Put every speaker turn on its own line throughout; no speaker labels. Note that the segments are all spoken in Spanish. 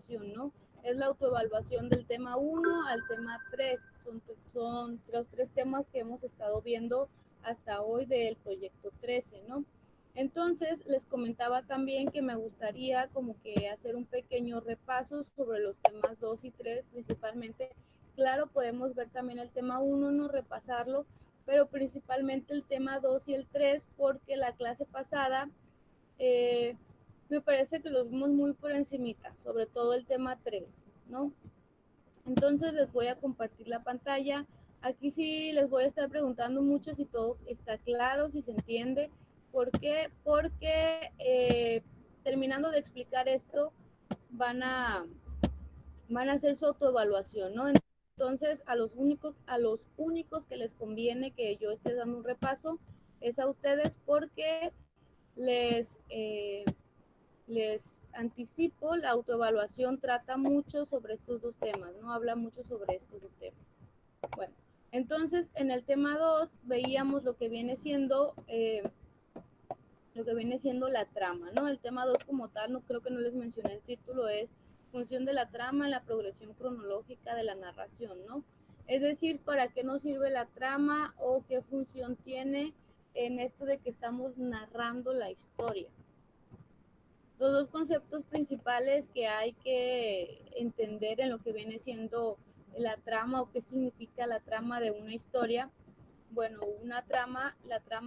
autoevaluación, ¿no? Es la autoevaluación del tema 1 al tema 3. Son los 3 temas que hemos estado viendo hasta hoy del proyecto 13, ¿no? Entonces, les comentaba también que me gustaría como que hacer un pequeño repaso sobre los temas 2 y 3 principalmente. Claro, podemos ver también el tema 1, no repasarlo, pero principalmente el tema 2 y el 3, porque la clase pasada me parece que los vimos muy por encimita, sobre todo el tema 3, ¿no? Entonces les voy a compartir la pantalla. Aquí sí les voy a estar preguntando mucho si todo está claro, si se entiende. ¿Por qué? Porque terminando de explicar esto, van a, van a hacer su autoevaluación, ¿no? Entonces, a los únicos que les conviene que yo esté dando un repaso es a ustedes porque les anticipo, la autoevaluación trata mucho sobre estos 2 temas, ¿no? Habla mucho sobre estos 2 temas. Bueno, entonces en el tema 2 veíamos lo que viene siendo la trama, ¿no? El tema 2 como tal, no creo que no les mencioné el título, es función de la trama en la progresión cronológica de la narración, ¿no? Es decir, ¿para qué nos sirve la trama o qué función tiene en esto de que estamos narrando la historia? Los 2 conceptos principales que hay que entender en lo que viene siendo la trama o qué significa la trama de una historia. Bueno, la trama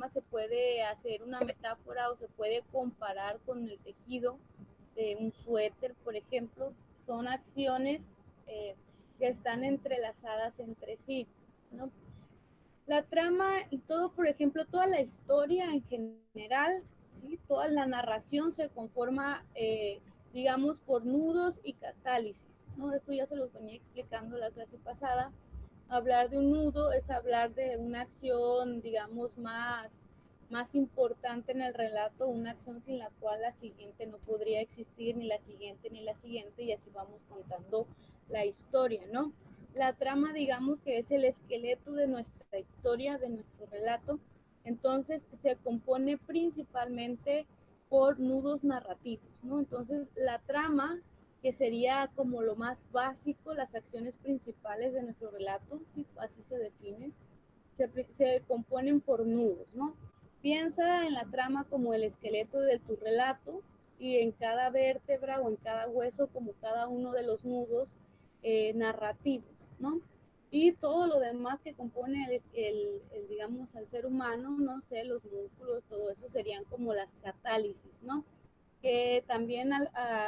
se puede hacer una metáfora o se puede comparar con el tejido de un suéter, por ejemplo. Son acciones que están entrelazadas entre sí, ¿no? La trama y todo, por ejemplo, toda la historia en general, ¿sí? Toda la narración se conforma, digamos, por nudos y catálisis, ¿no? Esto ya se los venía explicando la clase pasada. Hablar de un nudo es hablar de una acción, digamos, más importante en el relato, una acción sin la cual la siguiente no podría existir, ni la siguiente, ni la siguiente, y así vamos contando la historia, ¿no? La trama, digamos que es el esqueleto de nuestra historia, de nuestro relato, entonces se compone principalmente por nudos narrativos, ¿no? Entonces la trama, que sería como lo más básico, las acciones principales de nuestro relato, ¿sí? Así se definen, se componen por nudos, ¿no? Piensa en la trama como el esqueleto de tu relato y en cada vértebra o en cada hueso como cada uno de los nudos narrativos, ¿no? Y todo lo demás que compone digamos, al ser humano, no sé, los músculos, todo eso serían como las catálisis, ¿no? Que también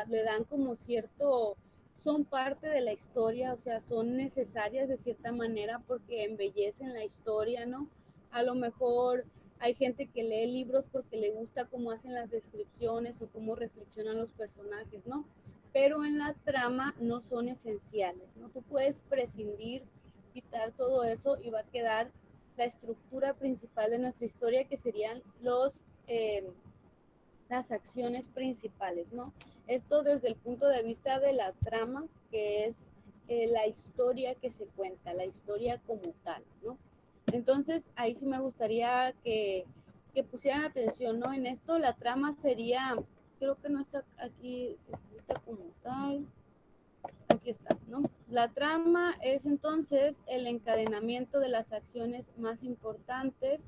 le dan como cierto, son parte de la historia, o sea, son necesarias de cierta manera porque embellecen la historia, ¿no? A lo mejor hay gente que lee libros porque le gusta cómo hacen las descripciones o cómo reflexionan los personajes, ¿no? Pero en la trama no son esenciales, ¿no? Tú puedes prescindir, quitar todo eso y va a quedar la estructura principal de nuestra historia, que serían las acciones principales, ¿no? Esto desde el punto de vista de la trama, que es la historia que se cuenta, la historia como tal, ¿no? Entonces, ahí sí me gustaría que pusieran atención, ¿no? En esto la trama sería, creo que no está aquí escrita como tal, aquí está, ¿no? La trama es entonces el encadenamiento de las acciones más importantes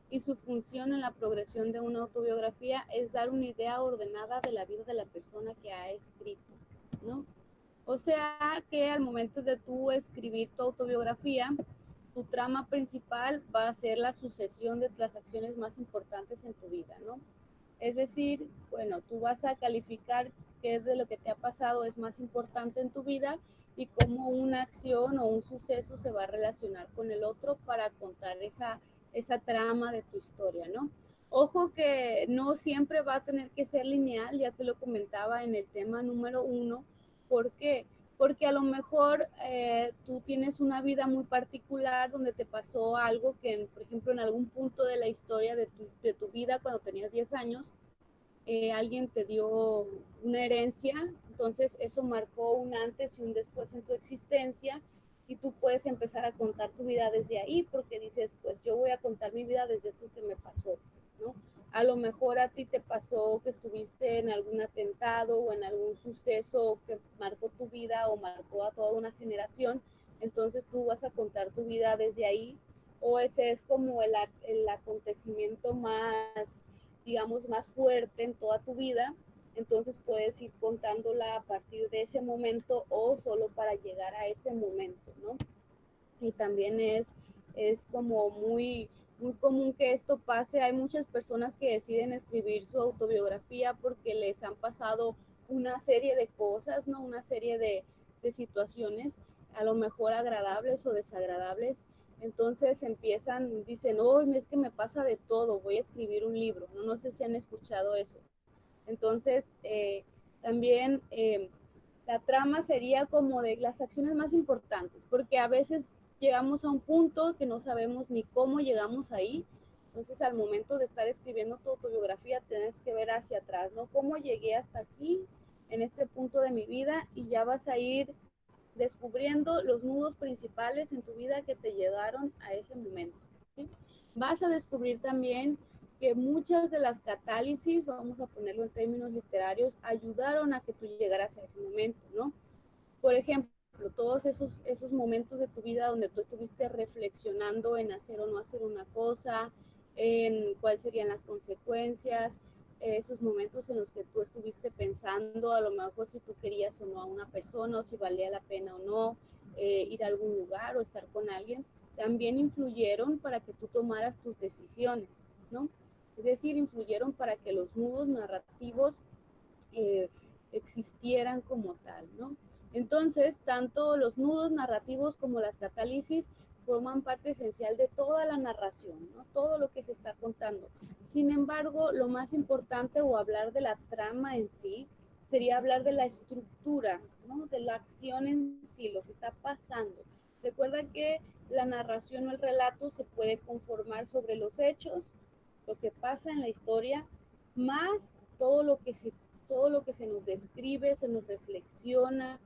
y su función en la progresión de una autobiografía es dar una idea ordenada de la vida de la persona que ha escrito, ¿no? O sea que al momento de tú escribir tu autobiografía, tu trama principal va a ser la sucesión de las acciones más importantes en tu vida, ¿no? Es decir, bueno, tú vas a calificar qué de lo que te ha pasado es más importante en tu vida y cómo una acción o un suceso se va a relacionar con el otro para contar esa trama de tu historia, ¿no? Ojo que no siempre va a tener que ser lineal, ya te lo comentaba en el tema número 1. ¿Por qué? Porque a lo mejor tú tienes una vida muy particular donde te pasó algo que, por ejemplo, en algún punto de la historia de tu vida, cuando tenías 10 años, alguien te dio una herencia, entonces eso marcó un antes y un después en tu existencia y tú puedes empezar a contar tu vida desde ahí porque dices, pues yo voy a contar mi vida desde esto que me pasó, ¿no? A lo mejor a ti te pasó que estuviste en algún atentado o en algún suceso que marcó vida o marcó a toda una generación, entonces tú vas a contar tu vida desde ahí, o ese es como el acontecimiento más, digamos, más fuerte en toda tu vida, entonces puedes ir contándola a partir de ese momento o solo para llegar a ese momento, ¿no? Y también es como muy común que esto pase. Hay muchas personas que deciden escribir su autobiografía porque les han pasado una serie de cosas, ¿no? Una serie de situaciones, a lo mejor agradables o desagradables. Entonces empiezan, dicen, oh, es que me pasa de todo, voy a escribir un libro. No, no sé si han escuchado eso. Entonces, también la trama sería como de las acciones más importantes, porque a veces llegamos a un punto que no sabemos ni cómo llegamos ahí. Entonces, al momento de estar escribiendo tu autobiografía, tienes que ver hacia atrás, ¿no? ¿Cómo llegué hasta aquí, en este punto de mi vida? Y ya vas a ir descubriendo los nudos principales en tu vida que te llegaron a ese momento, ¿sí? Vas a descubrir también que muchas de las catálisis, vamos a ponerlo en términos literarios, ayudaron a que tú llegaras a ese momento, ¿no? Por ejemplo, todos esos momentos de tu vida donde tú estuviste reflexionando en hacer o no hacer una cosa, en cuáles serían las consecuencias, esos momentos en los que tú estuviste pensando a lo mejor si tú querías o no a una persona, o si valía la pena o no ir a algún lugar o estar con alguien, también influyeron para que tú tomaras tus decisiones, ¿no? Es decir, influyeron para que los nudos narrativos eh, existieran como tal, ¿no? Entonces, tanto los nudos narrativos como las catálisis forman parte esencial de toda la narración, ¿no? Todo lo que se está contando. Sin embargo, lo más importante o hablar de la trama en sí sería hablar de la estructura, ¿no? De la acción en sí, lo que está pasando. Recuerda que la narración o el relato se puede conformar sobre los hechos, lo que pasa en la historia, más todo lo que se nos describe, se nos reflexiona,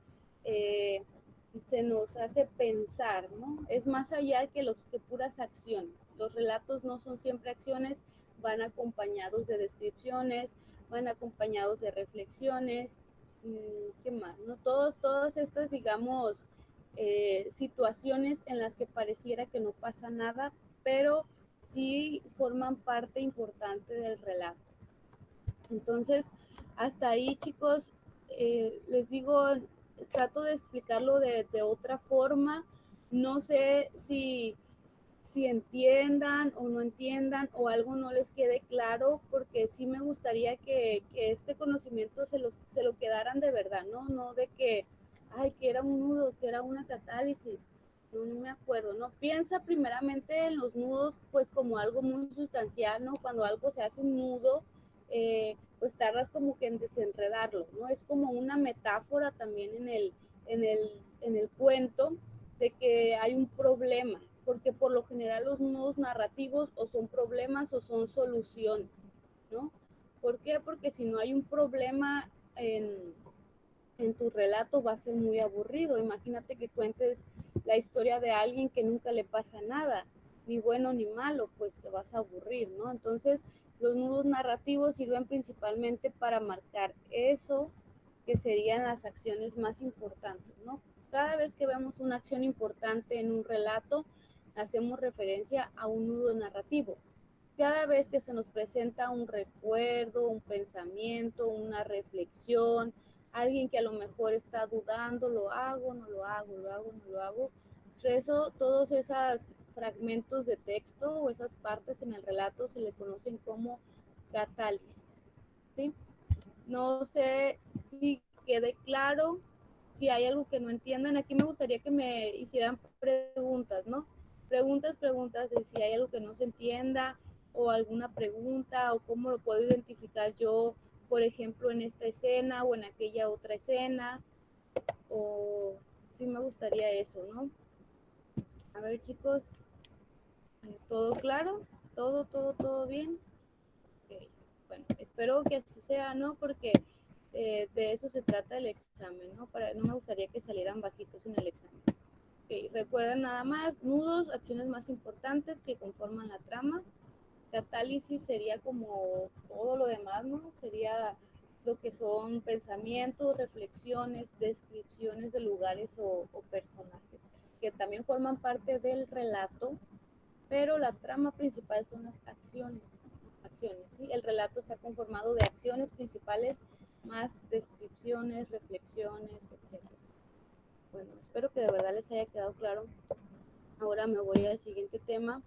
eh, se nos hace pensar, ¿no? Es más allá que puras acciones. Los relatos no son siempre acciones, van acompañados de descripciones, van acompañados de reflexiones, ¿qué más? ¿No? Todas estas, digamos, situaciones en las que pareciera que no pasa nada, pero sí forman parte importante del relato. Entonces, hasta ahí, chicos, les digo, trato de explicarlo de otra forma. No sé si entiendan o no entiendan o algo no les quede claro, porque sí me gustaría que este conocimiento se lo quedaran de verdad, ¿no? No de que, ay, que era un nudo, que era una catálisis. No, no me acuerdo, ¿no? Piensa primeramente en los nudos, pues como algo muy sustancial, ¿no? Cuando algo se hace un nudo, pues tardas como que en desenredarlo, ¿no? Es como una metáfora también en el cuento de que hay un problema, porque por lo general los nudos narrativos o son problemas o son soluciones, ¿no? ¿Por qué? Porque si no hay un problema en tu relato va a ser muy aburrido. Imagínate que cuentes la historia de alguien que nunca le pasa nada, ni bueno ni malo, pues te vas a aburrir, ¿no? Entonces, los nudos narrativos sirven principalmente para marcar eso que serían las acciones más importantes, ¿no? Cada vez que vemos una acción importante en un relato, hacemos referencia a un nudo narrativo. Cada vez que se nos presenta un recuerdo, un pensamiento, una reflexión, alguien que a lo mejor está dudando, lo hago, no lo hago, lo hago, no lo hago, eso, todos esos fragmentos de texto o esas partes en el relato se le conocen como catálisis, ¿sí? No sé si quede claro, si hay algo que no entiendan. Aquí me gustaría que me hicieran preguntas, ¿no? Preguntas de si hay algo que no se entienda o alguna pregunta o cómo lo puedo identificar yo, por ejemplo, en esta escena o en aquella otra escena. O sí me gustaría eso, ¿no? A ver, chicos, ¿todo claro? ¿Todo bien? Okay. Bueno, espero que así sea, ¿no? Porque de eso se trata el examen, ¿no? No me gustaría que salieran bajitos en el examen. Okay. Recuerden nada más, nudos, acciones más importantes que conforman la trama. Catálisis sería como todo lo demás, ¿no? Sería lo que son pensamientos, reflexiones, descripciones de lugares o personajes, que también forman parte del relato, pero la trama principal son las acciones. Acciones, ¿sí? El relato está conformado de acciones principales más descripciones, reflexiones, etcétera. Bueno, espero que de verdad les haya quedado claro. Ahora me voy al siguiente tema,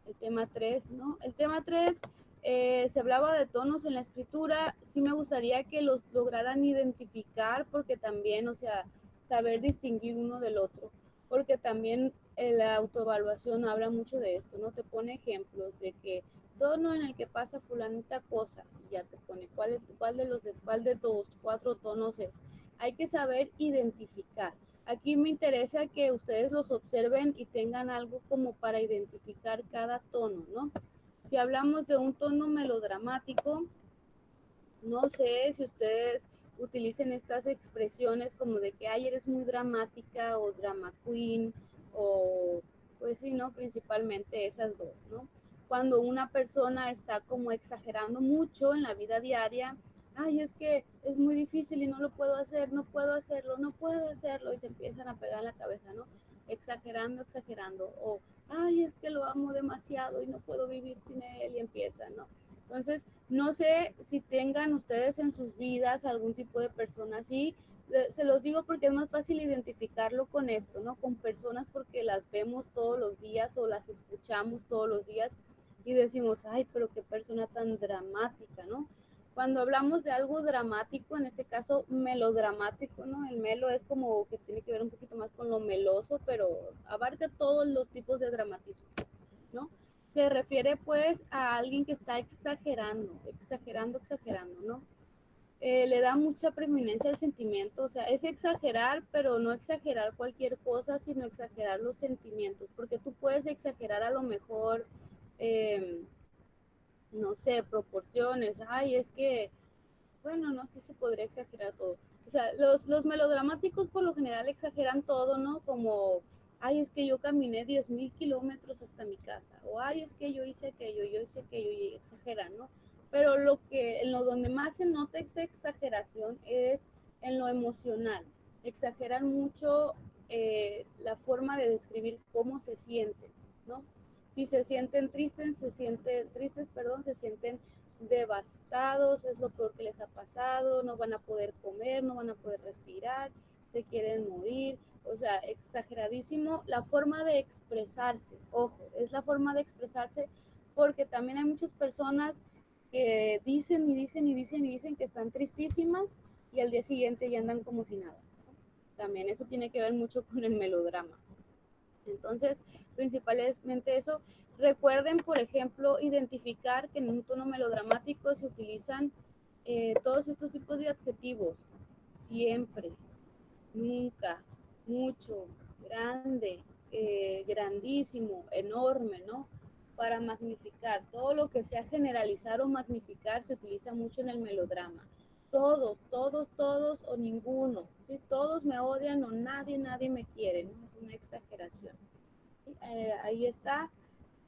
el tema 3, ¿no? El tema 3 se hablaba de tonos en la escritura. Sí me gustaría que los lograran identificar, porque también, o sea, saber distinguir uno del otro, porque también la autoevaluación habla mucho de esto, ¿no? Te pone ejemplos de que tono en el que pasa fulanita cosa, y ya te pone cuál de dos, cuatro tonos es. Hay que saber identificar. Aquí me interesa que ustedes los observen y tengan algo como para identificar cada tono, ¿no? Si hablamos de un tono melodramático, no sé si ustedes utilicen estas expresiones como de que, ay, eres muy dramática o drama queen o, pues sí, ¿no? Principalmente esas dos, ¿no? Cuando una persona está como exagerando mucho en la vida diaria, ay, es que es muy difícil y no lo puedo hacer, no puedo hacerlo, no puedo hacerlo, y se empiezan a pegar en la cabeza, ¿no? Exagerando, exagerando, o, ay, es que lo amo demasiado y no puedo vivir sin él, y empieza, ¿no? Entonces, no sé si tengan ustedes en sus vidas algún tipo de persona así. Se los digo porque es más fácil identificarlo con esto, ¿no? Con personas porque las vemos todos los días o las escuchamos todos los días y decimos, ay, pero qué persona tan dramática, ¿no? Cuando hablamos de algo dramático, en este caso melodramático, ¿no? El melo es como que tiene que ver un poquito más con lo meloso, pero abarca todos los tipos de dramatismo, ¿no? Se refiere pues a alguien que está exagerando, exagerando, exagerando, ¿no? Le da mucha preeminencia al sentimiento, o sea, es exagerar, pero no exagerar cualquier cosa, sino exagerar los sentimientos, porque tú puedes exagerar a lo mejor, eh, no sé, proporciones, ay, es que, bueno, no sé si podría exagerar todo. O sea, los melodramáticos por lo general exageran todo, ¿no? Como, ay, es que yo caminé 10,000 kilómetros hasta mi casa, o ay, es que yo hice aquello, y exageran, ¿no? Pero en lo donde más se nota esta exageración es en lo emocional. Exageran mucho la forma de describir cómo se sienten, ¿no? Si se sienten se sienten devastados, es lo peor que les ha pasado, no van a poder comer, no van a poder respirar, se quieren morir, o sea, exageradísimo la forma de expresarse, ojo, es la forma de expresarse porque también hay muchas personas que dicen y dicen y dicen y dicen que están tristísimas y al día siguiente ya andan como si nada. También eso tiene que ver mucho con el melodrama. Entonces, principalmente eso. Recuerden, por ejemplo, identificar que en un tono melodramático se utilizan todos estos tipos de adjetivos. Siempre, nunca, mucho, grande, grandísimo, enorme, ¿no? Para magnificar. Todo lo que sea generalizar o magnificar se utiliza mucho en el melodrama. Todos, todos, todos o ninguno. ¿Sí? Todos me odian o nadie me quiere, ¿no? Es una exageración. Ahí está.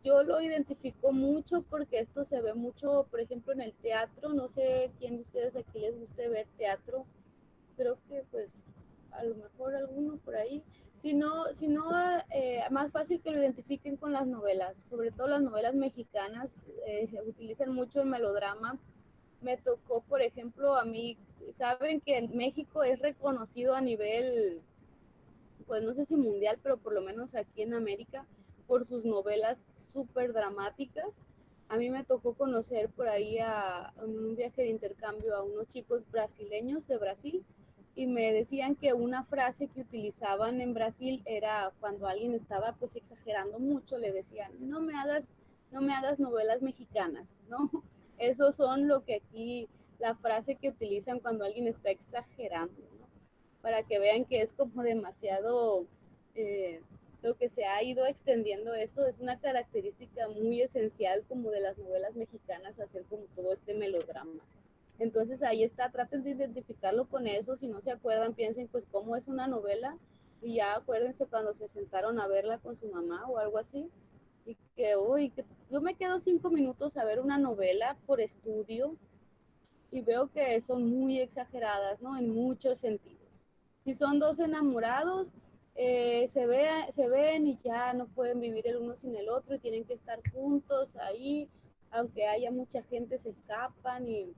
Yo lo identifico mucho porque esto se ve mucho, por ejemplo, en el teatro. No sé quién de ustedes aquí les guste ver teatro. Creo que pues a lo mejor alguno por ahí. Si no más fácil que lo identifiquen con las novelas, sobre todo las novelas mexicanas, utilizan mucho el melodrama. Me tocó, por ejemplo, a mí, saben que en México es reconocido a nivel, pues no sé si mundial, pero por lo menos aquí en América, por sus novelas súper dramáticas. A mí me tocó conocer por ahí en un viaje de intercambio a unos chicos brasileños de Brasil y me decían que una frase que utilizaban en Brasil era cuando alguien estaba pues exagerando mucho, le decían, no me hagas novelas mexicanas, ¿no? Esos son lo que aquí, la frase que utilizan cuando alguien está exagerando, ¿no? Para que vean que es como demasiado, eh, lo que se ha ido extendiendo. Eso es una característica muy esencial como de las novelas mexicanas, hacer como todo este melodrama. Entonces ahí está, traten de identificarlo con eso. Si no se acuerdan, piensen pues cómo es una novela y ya acuérdense cuando se sentaron a verla con su mamá o algo así. Y que, uy, que yo me quedo 5 minutos a ver una novela por estudio y veo que son muy exageradas, ¿no? En muchos sentidos. Si son dos enamorados, se ven y ya no pueden vivir el uno sin el otro y tienen que estar juntos ahí, aunque haya mucha gente, se escapan y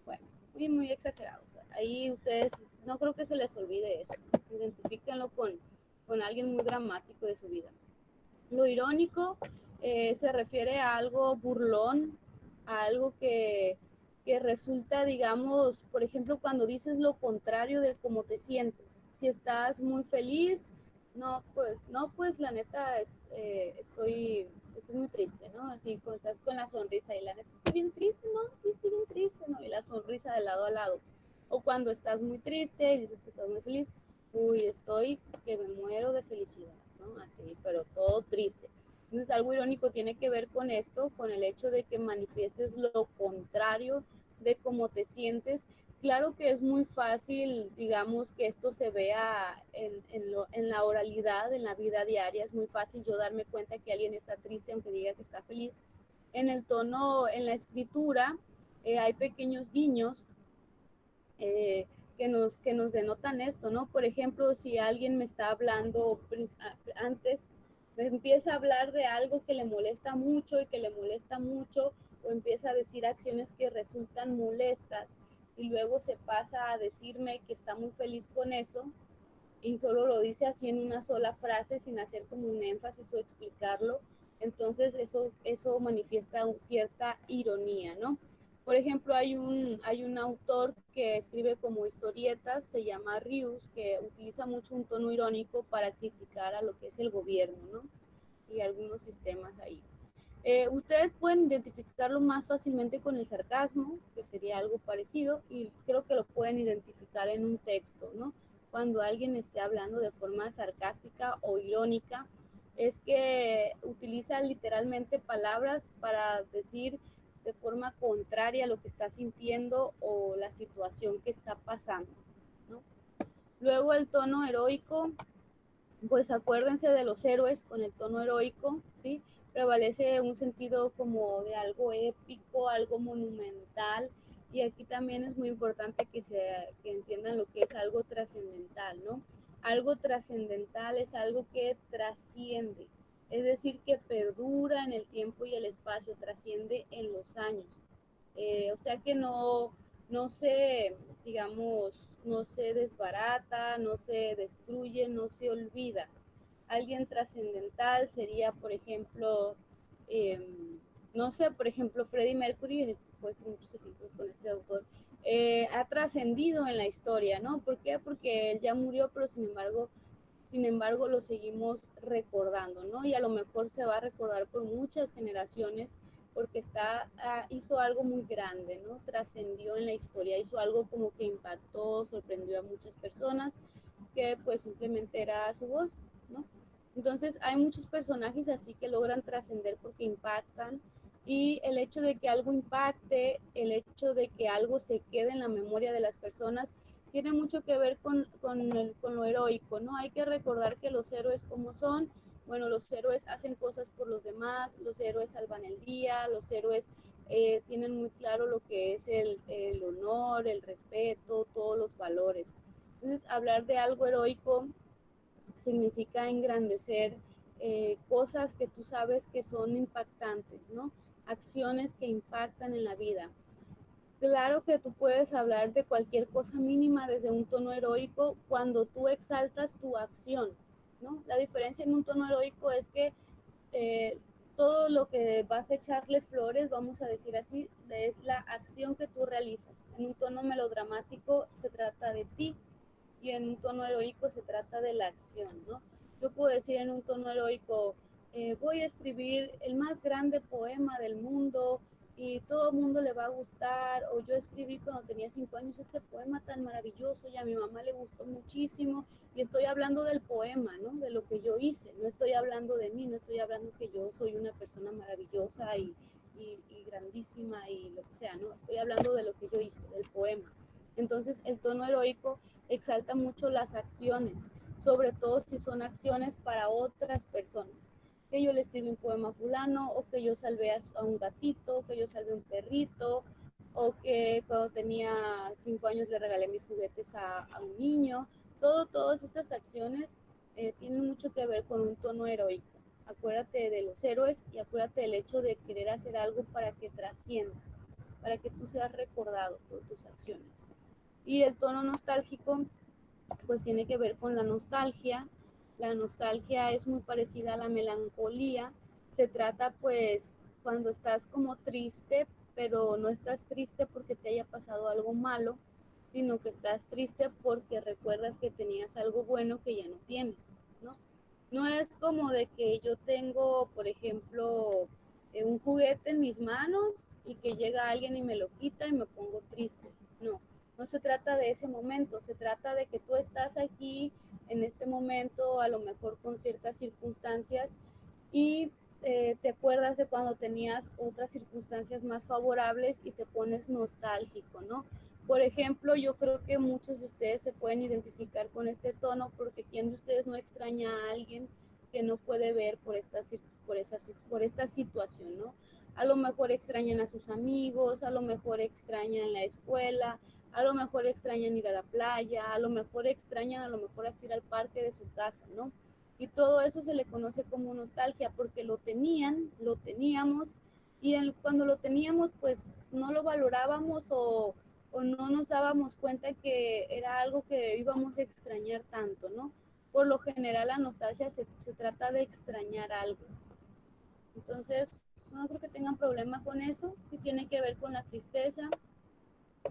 bueno, muy exagerados. Ahí ustedes, no creo que se les olvide eso, identifíquenlo con alguien muy dramático de su vida. Lo irónico se refiere a algo burlón, a algo que resulta, digamos, por ejemplo, cuando dices lo contrario de cómo te sientes. Si estás muy feliz, no, pues la neta estoy muy triste, ¿no? Así, cuando estás con la sonrisa y la neta estoy bien triste, ¿no? Sí, estoy bien triste, ¿no? Y la sonrisa de lado a lado. O cuando estás muy triste y dices que estás muy feliz, uy, estoy que me muero de felicidad, ¿no? Así, pero todo triste. Entonces, algo irónico tiene que ver con esto, con el hecho de que manifiestes lo contrario de cómo te sientes. Claro que es muy fácil, digamos, que esto se vea en la oralidad, en la vida diaria. Es muy fácil yo darme cuenta que alguien está triste aunque diga que está feliz. En el tono, en la escritura, hay pequeños guiños eh, que nos denotan esto, ¿no? Por ejemplo, si alguien me está hablando antes, me empieza a hablar de algo que le molesta mucho y que le molesta mucho, o empieza a decir acciones que resultan molestas, y luego se pasa a decirme que está muy feliz con eso, y solo lo dice así en una sola frase, sin hacer como un énfasis o explicarlo, entonces eso manifiesta cierta ironía, ¿no? Por ejemplo, hay un autor que escribe como historietas, se llama Rius, que utiliza mucho un tono irónico para criticar a lo que es el gobierno, ¿no? Y algunos sistemas ahí. Ustedes pueden identificarlo más fácilmente con el sarcasmo, que sería algo parecido, y creo que lo pueden identificar en un texto, ¿no? Cuando alguien esté hablando de forma sarcástica o irónica, es que utiliza literalmente palabras para decir de forma contraria a lo que está sintiendo o la situación que está pasando, ¿no? Luego el tono heroico, pues acuérdense de los héroes con el tono heroico, ¿sí? Prevalece un sentido como de algo épico, algo monumental, y aquí también es muy importante que entiendan lo que es algo trascendental, ¿no? Algo trascendental es algo que trasciende, es decir, que perdura en el tiempo y el espacio, trasciende en los años. O sea que no se, digamos, no se desbarata, no se destruye, no se olvida. Alguien trascendental sería, por ejemplo, eh, no sé, por ejemplo, Freddie Mercury, he puesto muchos ejemplos con este autor, ha trascendido en la historia, ¿no? ¿Por qué? Porque él ya murió, pero sin embargo lo seguimos recordando, ¿no? Y a lo mejor se va a recordar por muchas generaciones porque hizo algo muy grande, ¿no? Trascendió en la historia, hizo algo como que impactó, sorprendió a muchas personas, que pues simplemente era su voz, ¿no? Entonces hay muchos personajes así que logran trascender porque impactan, y el hecho de que algo impacte, el hecho de que algo se quede en la memoria de las personas, tiene mucho que ver con lo heroico, ¿no? Hay que recordar que los héroes como son, bueno, los héroes hacen cosas por los demás, los héroes salvan el día, los héroes tienen muy claro lo que es el honor, el respeto, todos los valores. Entonces, hablar de algo heroico significa engrandecer cosas que tú sabes que son impactantes, ¿no? Acciones que impactan en la vida. Claro que tú puedes hablar de cualquier cosa mínima desde un tono heroico cuando tú exaltas tu acción, ¿no? La diferencia en un tono heroico es que eh, todo lo que vas a echarle flores, vamos a decir así, es la acción que tú realizas. En un tono melodramático se trata de ti, y en un tono heroico se trata de la acción, ¿no? Yo puedo decir en un tono heroico, voy a escribir el más grande poema del mundo y todo el mundo le va a gustar, o yo escribí cuando tenía 5 años este poema tan maravilloso y a mi mamá le gustó muchísimo, y estoy hablando del poema, ¿no? De lo que yo hice, no estoy hablando de mí, no estoy hablando que yo soy una persona maravillosa y grandísima y lo que sea, ¿no? Estoy hablando de lo que yo hice, del poema. Entonces el tono heroico exalta mucho las acciones, sobre todo si son acciones para otras personas. Que yo le escribí un poema a fulano, o que yo salvé a un gatito, que yo salvé a un perrito, o que cuando tenía 5 años le regalé mis juguetes a un niño. Todas estas acciones tienen mucho que ver con un tono heroico. Acuérdate de los héroes y acuérdate del hecho de querer hacer algo para que trascienda, para que tú seas recordado por tus acciones. Y el tono nostálgico pues tiene que ver con la nostalgia. La nostalgia es muy parecida a la melancolía. Se trata pues cuando estás como triste, pero no estás triste porque te haya pasado algo malo, sino que estás triste porque recuerdas que tenías algo bueno que ya no tienes, ¿no? No es como de que yo tengo, por ejemplo, un juguete en mis manos y que llega alguien y me lo quita y me pongo triste. No, no se trata de ese momento, se trata de que tú estás aquí en este momento, a lo mejor con ciertas circunstancias y te acuerdas de cuando tenías otras circunstancias más favorables y te pones nostálgico, ¿no? Por ejemplo, yo creo que muchos de ustedes se pueden identificar con este tono porque ¿quién de ustedes no extraña a alguien que no puede ver por esta situación, ¿no? A lo mejor extrañan a sus amigos, a lo mejor extrañan la escuela, a lo mejor extrañan ir a la playa, a lo mejor extrañan a lo mejor hasta ir al parque de su casa, ¿no? Y todo eso se le conoce como nostalgia porque lo teníamos y cuando lo teníamos pues no lo valorábamos o no nos dábamos cuenta que era algo que íbamos a extrañar tanto, ¿no? Por lo general la nostalgia se trata de extrañar algo. Entonces, no creo que tengan problema con eso, que tiene que ver con la tristeza,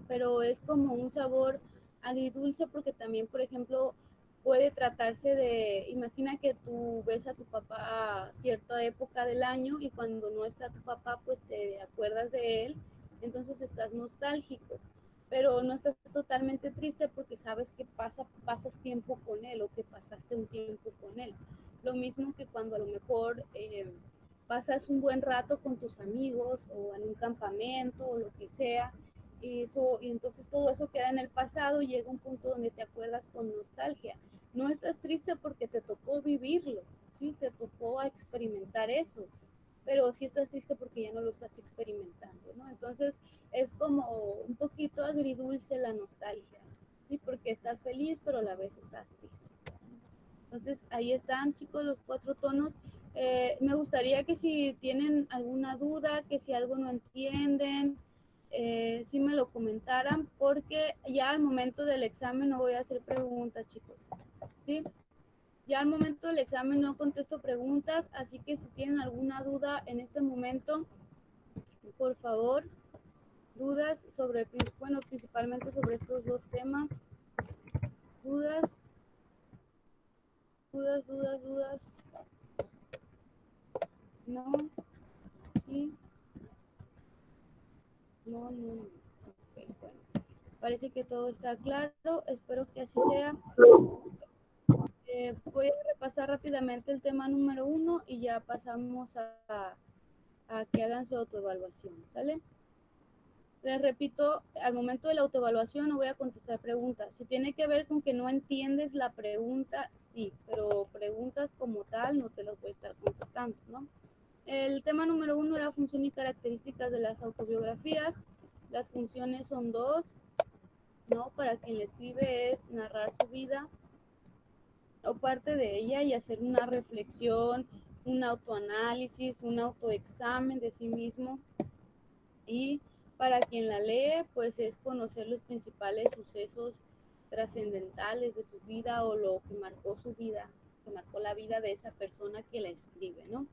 pero es como un sabor agridulce porque también, por ejemplo, puede tratarse de, imagina que tú ves a tu papá a cierta época del año y cuando no está tu papá, pues te acuerdas de él, entonces estás nostálgico, pero no estás totalmente triste porque sabes que pasas tiempo con él o que pasaste un tiempo con él. Lo mismo que cuando a lo mejor pasas un buen rato con tus amigos o en un campamento o lo que sea, y entonces todo eso queda en el pasado y llega un punto donde te acuerdas con nostalgia. No estás triste porque te tocó vivirlo, ¿sí? Te tocó experimentar eso, pero sí estás triste porque ya no lo estás experimentando, ¿no? Entonces es como un poquito agridulce la nostalgia, ¿sí? Porque estás feliz, pero a la vez estás triste. Entonces ahí están, chicos, los 4 tonos. Me gustaría que si tienen alguna duda, que si algo no entienden, si me lo comentaran, porque ya al momento del examen no voy a hacer preguntas, chicos. ¿Sí? Ya al momento del examen no contesto preguntas, así que si tienen alguna duda en este momento, por favor, dudas sobre, bueno, principalmente sobre estos 2 temas. Dudas, dudas. No, sí, no. Okay, bueno. Parece que todo está claro, espero que así sea. Voy a repasar rápidamente el tema número 1 y ya pasamos a que hagan su autoevaluación, ¿sale? Les repito, al momento de la autoevaluación no voy a contestar preguntas. Si tiene que ver con que no entiendes la pregunta, sí, pero preguntas como tal no te las voy a estar contestando, ¿no? El tema número 1 era función y características de las autobiografías. Las funciones son 2, ¿no? Para quien le escribe es narrar su vida o parte de ella y hacer una reflexión, un autoanálisis, un autoexamen de sí mismo. Y para quien la lee, pues es conocer los principales sucesos trascendentales de su vida o lo que marcó su vida, que marcó la vida de esa persona que la escribe, ¿no?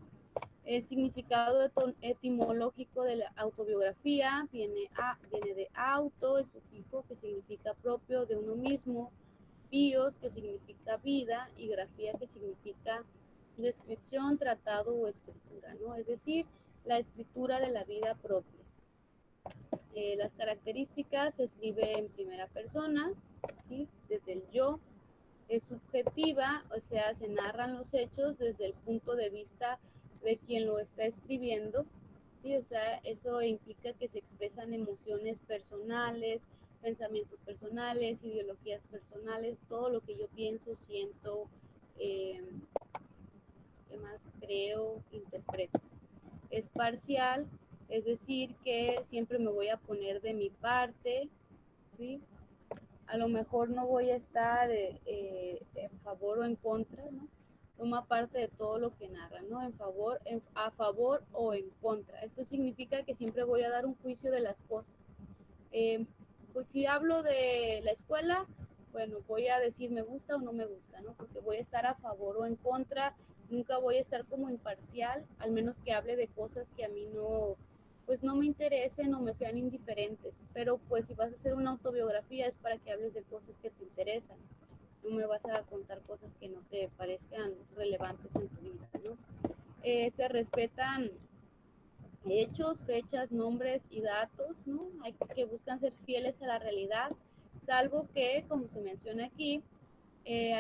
El significado etimológico de la autobiografía viene de auto, el sufijo que significa propio de uno mismo, bios que significa vida y grafía que significa descripción, tratado o escritura, ¿no? Es decir, la escritura de la vida propia. Las características se escribe en primera persona, ¿sí? Desde el yo, es subjetiva, o sea, se narran los hechos desde el punto de vista de quien lo está escribiendo, ¿sí? O sea, eso implica que se expresan emociones personales, pensamientos personales, ideologías personales, todo lo que yo pienso, siento, eh, ¿qué más creo, interpreto? Es parcial, Es decir, que siempre me voy a poner de mi parte, ¿sí? A lo mejor no voy a estar en favor o en contra, ¿no? Toma parte de todo lo que narra, ¿no? A favor o en contra. Esto significa que siempre voy a dar un juicio de las cosas. Pues si hablo de la escuela, bueno, voy a decir me gusta o no me gusta, ¿no? Porque voy a estar a favor o en contra, nunca voy a estar como imparcial, al menos que hable de cosas que a mí no, pues no me interesen o me sean indiferentes. Pero pues si vas a hacer una autobiografía es para que hables de cosas que te interesan. No me vas a contar cosas que no te parezcan relevantes en tu vida, ¿no? Se respetan hechos, fechas, nombres y datos, ¿no? Hay que buscan ser fieles a la realidad, salvo que, como se menciona aquí,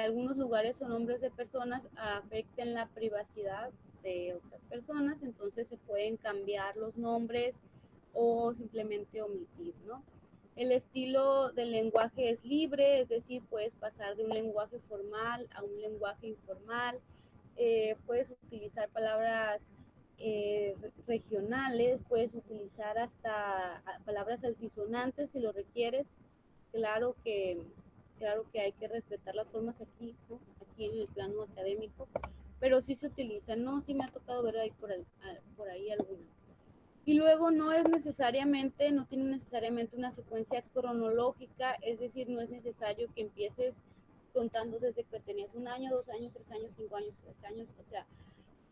algunos lugares o nombres de personas afecten la privacidad de otras personas, entonces se pueden cambiar los nombres o simplemente omitir, ¿no? El estilo del lenguaje es libre, es decir, puedes pasar de un lenguaje formal a un lenguaje informal, puedes utilizar palabras regionales, puedes utilizar hasta palabras altisonantes si lo requieres. Claro que, claro que hay que respetar las formas aquí, ¿no? Aquí en el plano académico, pero sí se utilizan, ¿no? Sí me ha tocado ver ahí por ahí alguna. Y luego no es necesariamente, no tiene necesariamente una secuencia cronológica, es decir, no es necesario que empieces contando desde que tenías 1 año, 2 años, 3 años, 5 años, 3 años, o sea,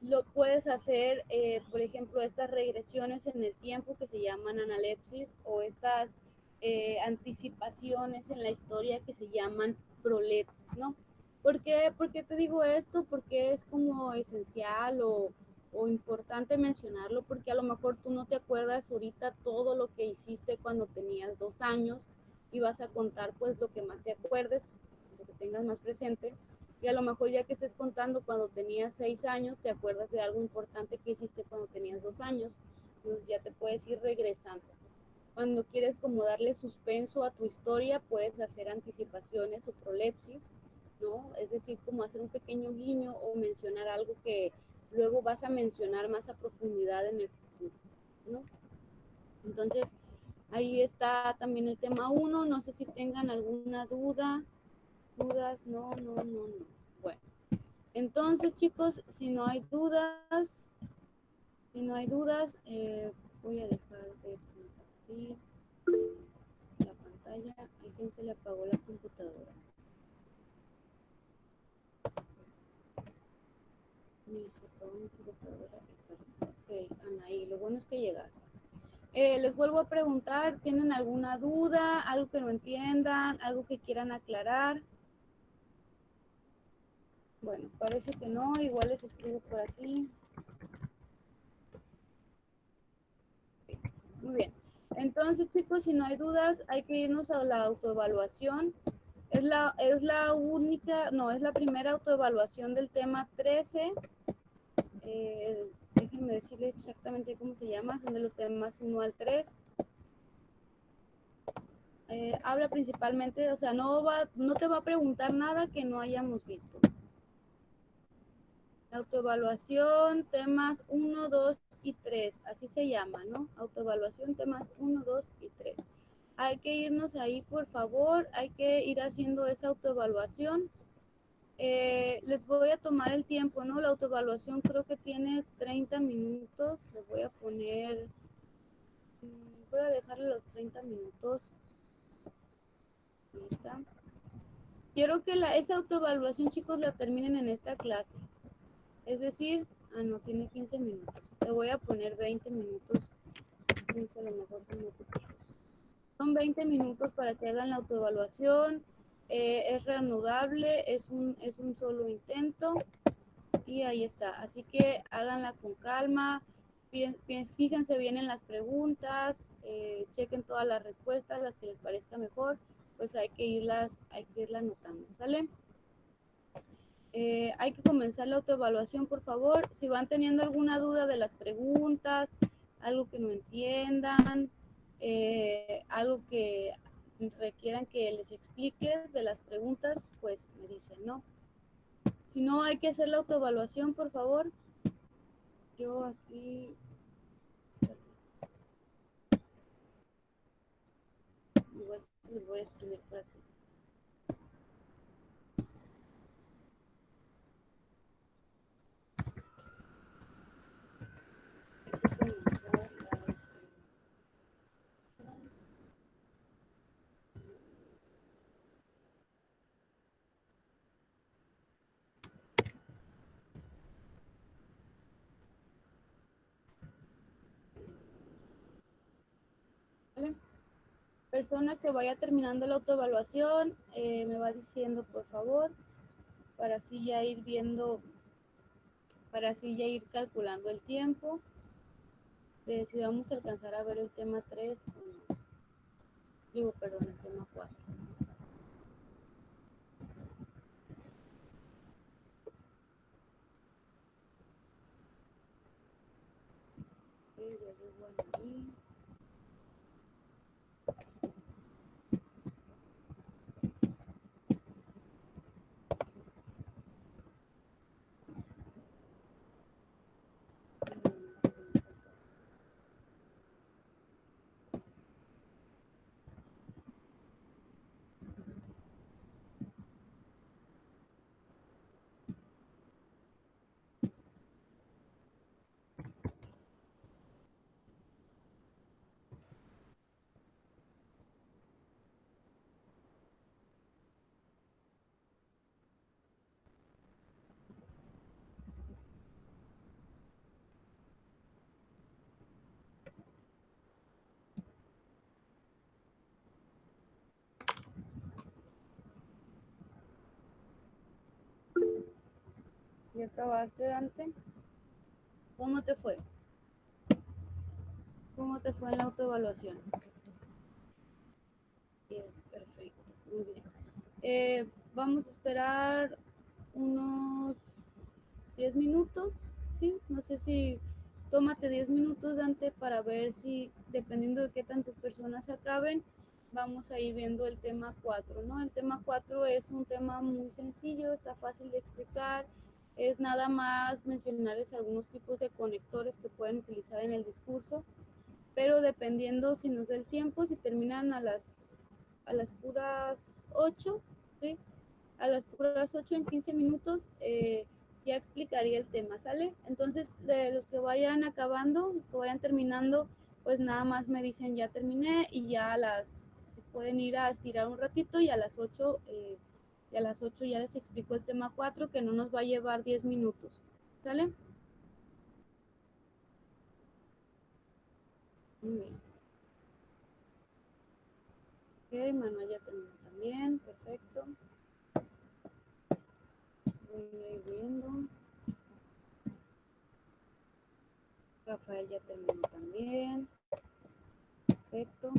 lo puedes hacer, por ejemplo, estas regresiones en el tiempo que se llaman analepsis o estas anticipaciones en la historia que se llaman prolepsis, ¿no? ¿Por qué te digo esto? Porque es como esencial o importante mencionarlo, porque a lo mejor tú no te acuerdas ahorita todo lo que hiciste cuando tenías 2 años y vas a contar pues lo que más te acuerdes, lo que tengas más presente, y a lo mejor ya que estés contando cuando tenías 6 años, te acuerdas de algo importante que hiciste cuando tenías 2 años, entonces ya te puedes ir regresando. Cuando quieres como darle suspenso a tu historia, puedes hacer anticipaciones o prolepsis, ¿no? Es decir, como hacer un pequeño guiño o mencionar algo que luego vas a mencionar más a profundidad en el futuro, ¿no? Entonces, ahí está también el tema 1, no sé si tengan alguna dudas, no. Bueno. Entonces, chicos, si no hay dudas, voy a dejar de compartir la pantalla. ¿A quién se le apagó la computadora? Se apagó mi computadora. Ok, Anaí, lo bueno es que llegaste. Les vuelvo a preguntar, ¿tienen alguna duda, algo que no entiendan, algo que quieran aclarar? Bueno, parece que no, igual les escribo por aquí. Muy bien. Entonces, chicos, si no hay dudas, hay que irnos a la autoevaluación. Es la única, no, es la primera autoevaluación del tema 13. Déjenme decirle exactamente cómo se llama, son de los temas 1 al 3. Habla principalmente, o sea, no te va a preguntar nada que no hayamos visto. Autoevaluación, temas 1, 2 y 3, así se llama, ¿no? Autoevaluación, temas 1, 2 y 3. Hay que irnos ahí, por favor, hay que ir haciendo esa autoevaluación. Les voy a tomar el tiempo, ¿no? La autoevaluación creo que tiene 30 minutos, les voy a poner, voy a dejarle los 30 minutos. Ahí está. Quiero que esa autoevaluación, chicos, la terminen en esta clase. Es decir, no, tiene 15 minutos. Le voy a poner 20 minutos. 15 a lo mejor son muy poquitos. Son 20 minutos para que hagan la autoevaluación. Es reanudable, es un solo intento. Y ahí está. Así que háganla con calma. Fíjense bien en las preguntas. Chequen todas las respuestas, las que les parezca mejor. Pues hay que irla anotando. ¿Sale? Hay que comenzar la autoevaluación, por favor. Si van teniendo alguna duda de las preguntas, algo que no entiendan, algo que requieran que les explique de las preguntas, pues me dicen, ¿no? Si no, hay que hacer la autoevaluación, por favor. Yo aquí... Igual les voy a escribir por aquí. ¿Vale? Persona que vaya terminando la autoevaluación, me va diciendo por favor, para así ya ir viendo, para así ya ir calculando el tiempo, de si vamos a alcanzar a ver el tema 3 o no. Digo, perdón, el tema 4. Ya llego ahí. ¿Ya acabaste, Dante? ¿Cómo te fue? ¿Cómo te fue en la autoevaluación? Yes, perfecto, muy bien. Vamos a esperar unos 10 minutos, ¿sí? No sé si tómate 10 minutos, Dante, para ver si, dependiendo de qué tantas personas acaben, vamos a ir viendo el tema 4, ¿no? El tema 4 es un tema muy sencillo, está fácil de explicar, es nada más mencionarles algunos tipos de conectores que pueden utilizar en el discurso, pero dependiendo si nos da el tiempo, si terminan a las puras 8, ¿sí? A las puras 8 en 15 minutos ya explicaría el tema, ¿sale? Entonces, de los que vayan acabando, los que vayan terminando, pues nada más me dicen ya terminé y ya se pueden ir a estirar un ratito y a las 8, ya les explico el tema 4 que no nos va a llevar 10 minutos, ¿sale? Muy bien. Ok, Manuel ya terminó también, perfecto. Voy a ir viendo. Rafael ya terminó también, perfecto.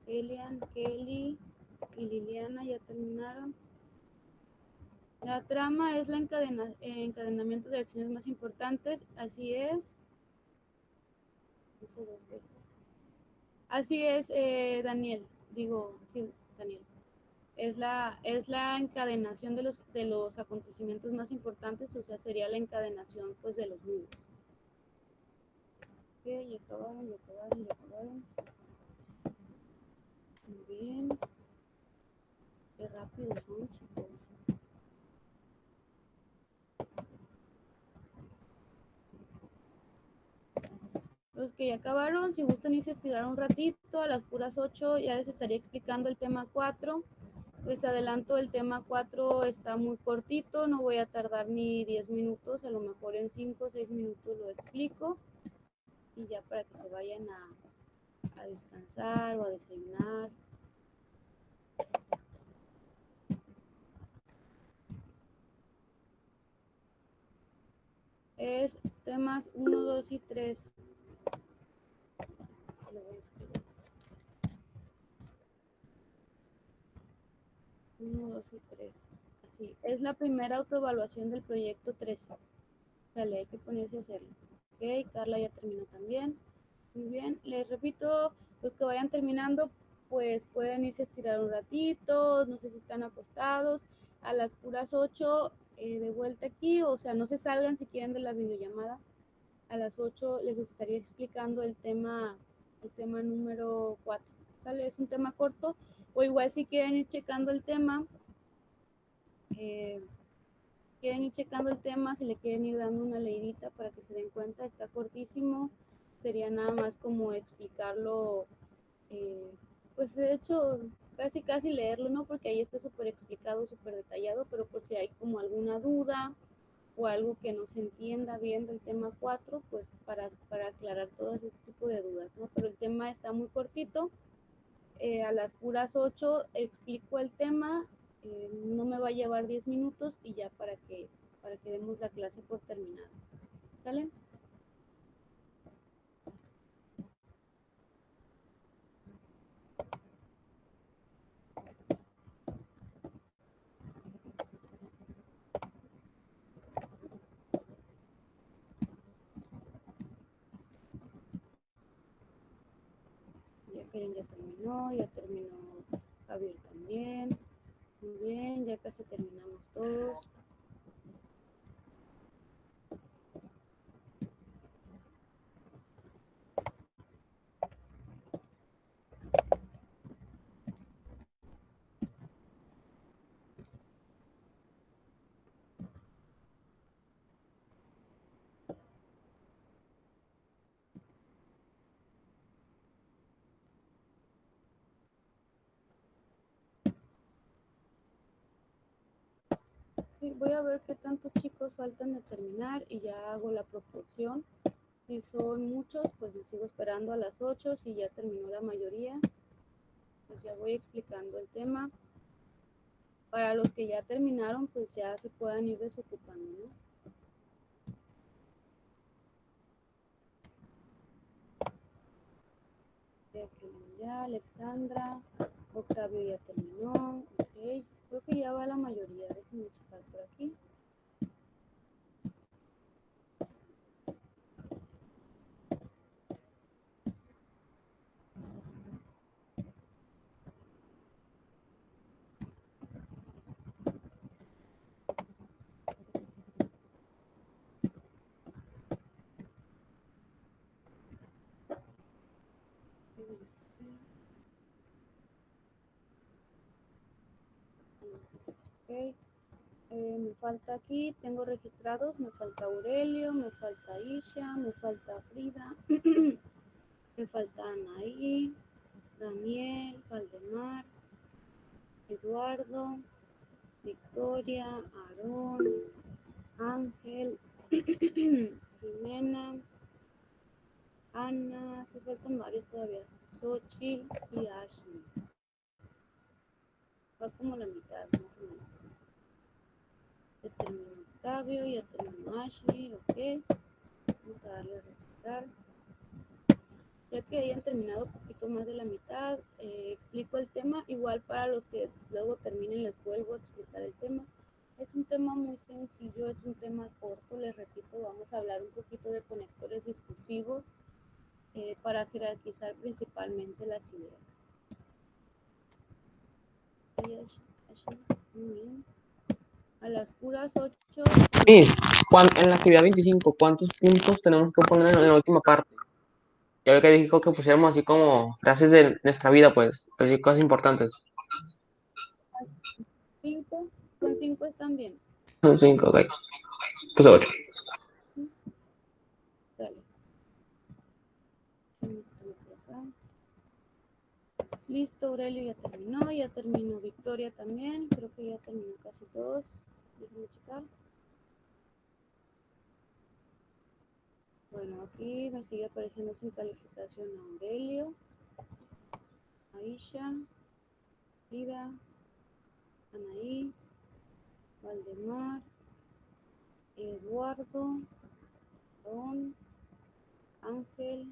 Elian, Kelly y Liliana ya terminaron. La trama es el encadenamiento de acciones más importantes, así es. Puse 2 veces. Así es, Daniel, digo, sí, Daniel. Es la encadenación de los acontecimientos más importantes, o sea, sería la encadenación pues de los nudos. Ok, y acabaron, y acabaron, y acabaron. Muy bien. Qué rápido son, chicos. Los que ya acabaron, si gustan irse a estirar un ratito, a las puras 8 ya les estaría explicando el tema 4. Les adelanto, el tema 4 está muy cortito, no voy a tardar ni 10 minutos, a lo mejor en 5 o 6 minutos lo explico y ya para que se vayan a a descansar o a desayunar. Es temas 1, 2 y 3. Lo voy a escribir. 1, 2 y 3. Así, es la primera autoevaluación del proyecto 13. Dale, hay que ponerse a hacerlo. Ok, Carla ya terminó también. Muy bien, les repito, los que vayan terminando, pues pueden irse a estirar un ratito, no sé si están acostados, a las puras 8 de vuelta aquí, o sea, no se salgan si quieren de la videollamada. A las 8 les estaría explicando el tema número 4. ¿Sale? Es un tema corto, o igual si quieren ir checando el tema, si le quieren ir dando una leidita para que se den cuenta, está cortísimo, sería nada más como explicarlo, pues de hecho casi leerlo, ¿no? Porque ahí está súper explicado, súper detallado, pero por si hay como alguna duda o algo que no se entienda bien del tema 4, pues para aclarar todo ese tipo de dudas, ¿no? Pero el tema está muy cortito. A las puras 8 explico el tema, no me va a llevar 10 minutos y ya para que demos la clase por terminada. ¿Sale? Ya Karen ya terminó Javier también. Muy bien, ya casi terminamos todos. Sí, voy a ver qué tantos chicos faltan de terminar y ya hago la proporción. Si son muchos, pues me sigo esperando a las 8. Si ya terminó la mayoría, pues ya voy explicando el tema. Para los que ya terminaron, pues ya se puedan ir desocupando, ¿no? Ya, Alexandra, Octavio ya terminó, ok. Creo que ya va la mayoría, déjenme checar por aquí. Okay. Me falta aquí, tengo registrados, me falta Aurelio, me falta Isha, me falta Frida, me falta Anaí, Daniel, Valdemar, Eduardo, Victoria, Aarón, Ángel, Jimena, Ana, se faltan varios todavía, Xochitl y Ashley. Va como la mitad, más o menos. Ya terminó Octavio, ya terminó Ashley, ok. Vamos a darle a registrar. Ya que hayan terminado un poquito más de la mitad, explico el tema. Igual para los que luego terminen les vuelvo a explicar el tema. Es un tema muy sencillo, es un tema corto, les repito, vamos a hablar un poquito de conectores discursivos para jerarquizar principalmente las ideas. Muy bien. A las puras 8.
Sí, en la actividad 25, ¿cuántos puntos tenemos que poner en la última parte? Ya ve que dijo que pusiéramos así como frases de nuestra vida, pues, así cosas importantes.
5, con 5 están bien.
Son 5, ok. Pues 8.
Dale. Listo, Aurelio ya terminó Victoria también, creo que ya terminó casi todos. Déjenme checar. Bueno, aquí me sigue apareciendo sin calificación Aurelio. Aisha, Frida, Anaí, Valdemar, Eduardo, Don, Ángel,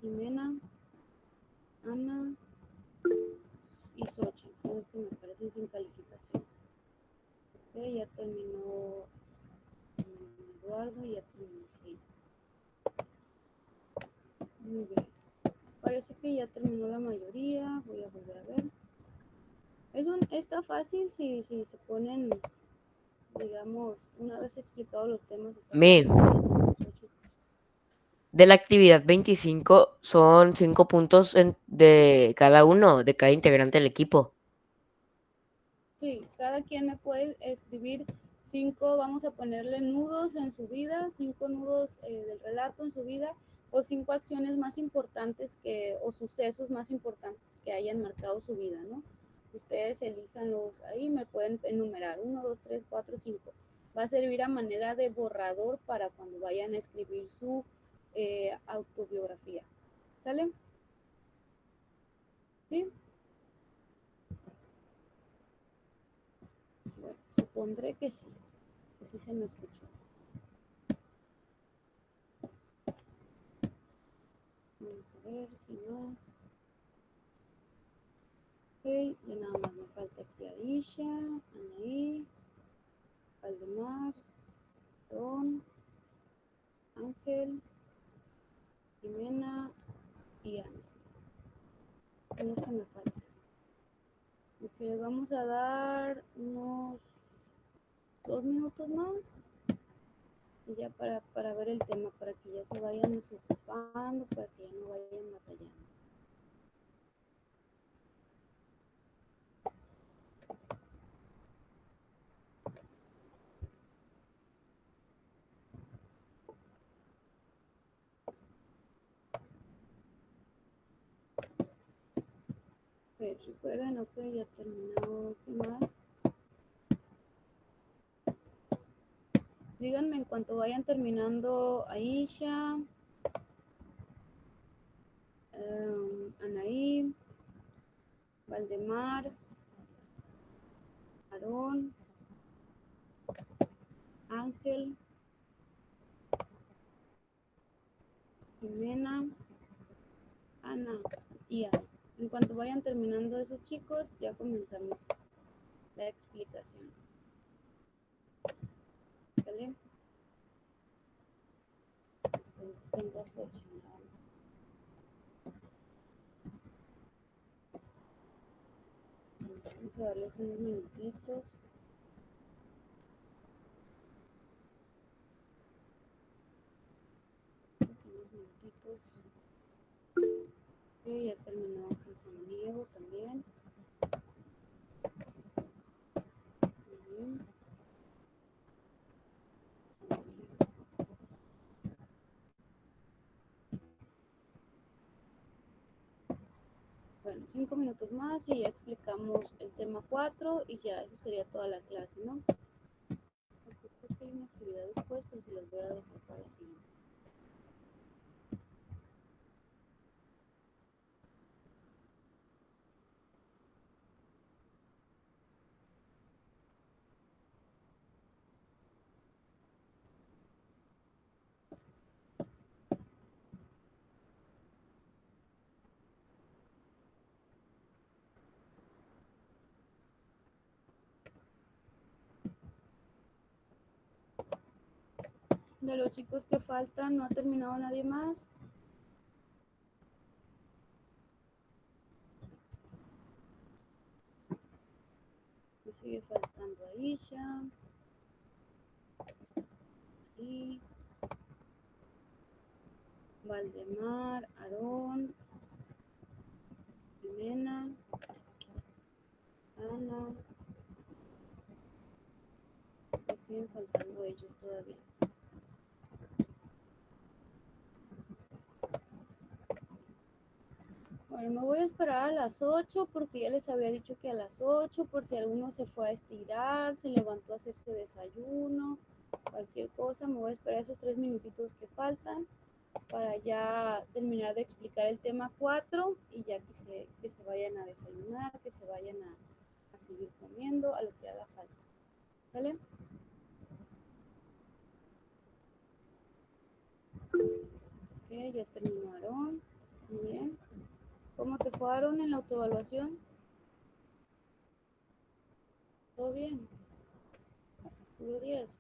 Jimena, Ana y Xochitl. Son los que me parecen sin calificación. Ok, ya terminó Eduardo y ya terminó Frida. Muy bien. Parece que ya terminó la mayoría. Voy a volver a ver. Está fácil si se ponen, digamos, una vez explicados los temas.
Mi, de la actividad 25 son 5 puntos de cada uno, de cada integrante del equipo.
Sí, cada quien me puede escribir 5, vamos a ponerle nudos en su vida, 5 nudos del relato en su vida, o 5 acciones más importantes o sucesos más importantes que hayan marcado su vida, ¿no? Ustedes elíjanlos ahí, me pueden enumerar 1, 2, 3, 4, 5. Va a servir a manera de borrador para cuando vayan a escribir su autobiografía. ¿Sale? ¿Sí? Bueno, supondré que sí se me escuchó. Vamos a ver, ¿quién más? Ok, ya nada más me falta aquí Aisha, Anaí, Valdemar, Don, Ángel, Jimena y Ana. Son los que me faltan. Ok, vamos a dar unos 2 minutos más. Y ya para ver el tema, para que ya se vayan desocupando, para que ya no vayan batallando. Recuerden, ok, ya terminó. ¿Qué más? Díganme en cuanto vayan terminando Aisha, Anaí, Valdemar, Aarón, Ángel, Jimena, Ana y Ana. En cuanto vayan terminando esos chicos, ya comenzamos la explicación. ¿Vale? Tengo 8. Vamos a darles unos minutitos. Unos minutitos. Ok, ya terminó Jesús Diego también. Muy bien. Bueno, 5 minutos más y ya explicamos el tema 4 y ya eso sería toda la clase, ¿no? Porque creo que hay una actividad después, pero se las voy a dejar para la siguiente. De los chicos que faltan, ¿no ha terminado nadie más? Me sigue faltando Aisha y Valdemar, Aarón, Jimena, Ana. Me siguen faltando ellos todavía. Bueno, me voy a esperar a las 8 porque ya les había dicho que a las 8, por si alguno se fue a estirar, se levantó a hacerse desayuno, cualquier cosa, me voy a esperar esos 3 minutitos que faltan para ya terminar de explicar el tema 4 y ya que se vayan a desayunar, que se vayan a seguir comiendo, a lo que haga falta. ¿Vale? Ok, ya terminaron. Muy bien. ¿Cómo te fueron en la autoevaluación? ¿Todo bien? ¿Tuvo 10?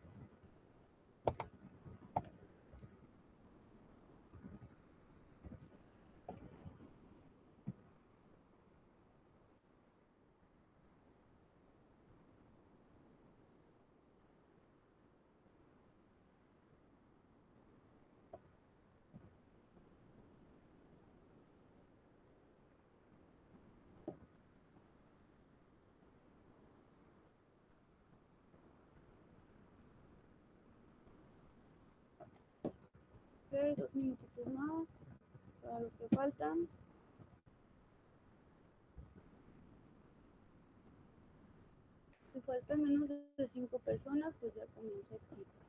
Ok, 2 minutitos más para los que faltan. Si faltan menos de 5 personas, pues ya comienzo a explicar.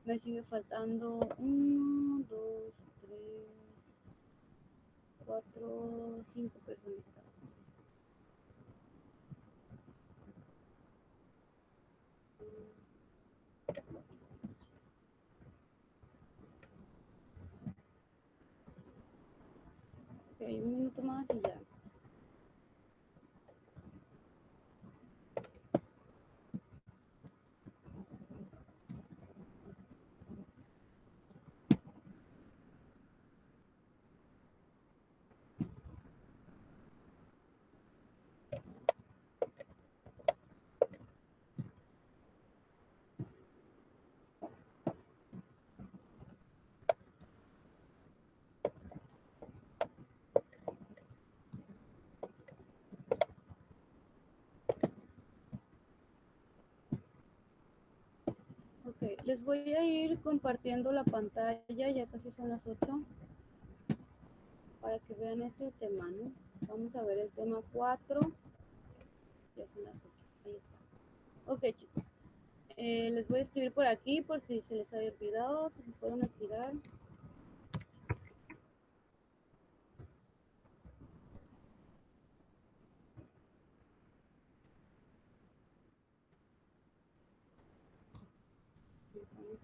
Me sigue faltando 1, 2, 3, 4, 5 personitas. Ok, un minuto más y ya. Ok, les voy a ir compartiendo la pantalla, ya casi son las 8, para que vean este tema, ¿no? Vamos a ver el tema 4, ya son las 8, ahí está. Ok, chicos, les voy a escribir por aquí por si se les había olvidado, si se fueron a estirar.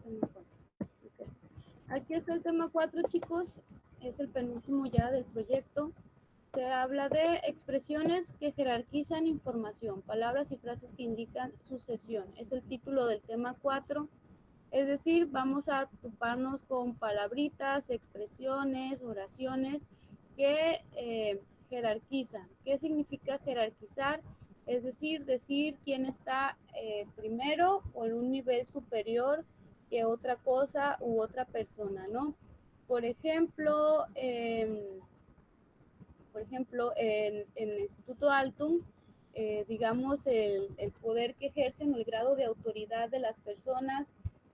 Okay. Aquí está el tema 4, chicos, es el penúltimo ya del proyecto. Se habla de expresiones que jerarquizan información, palabras y frases que indican sucesión. Es el título del tema 4. Es decir, vamos a toparnos con palabritas, expresiones, oraciones que jerarquizan. ¿Qué significa jerarquizar? Es decir quién está primero o en un nivel superior que otra cosa u otra persona, ¿no? Por ejemplo, en el Instituto Altum, digamos, el poder que ejercen o el grado de autoridad de las personas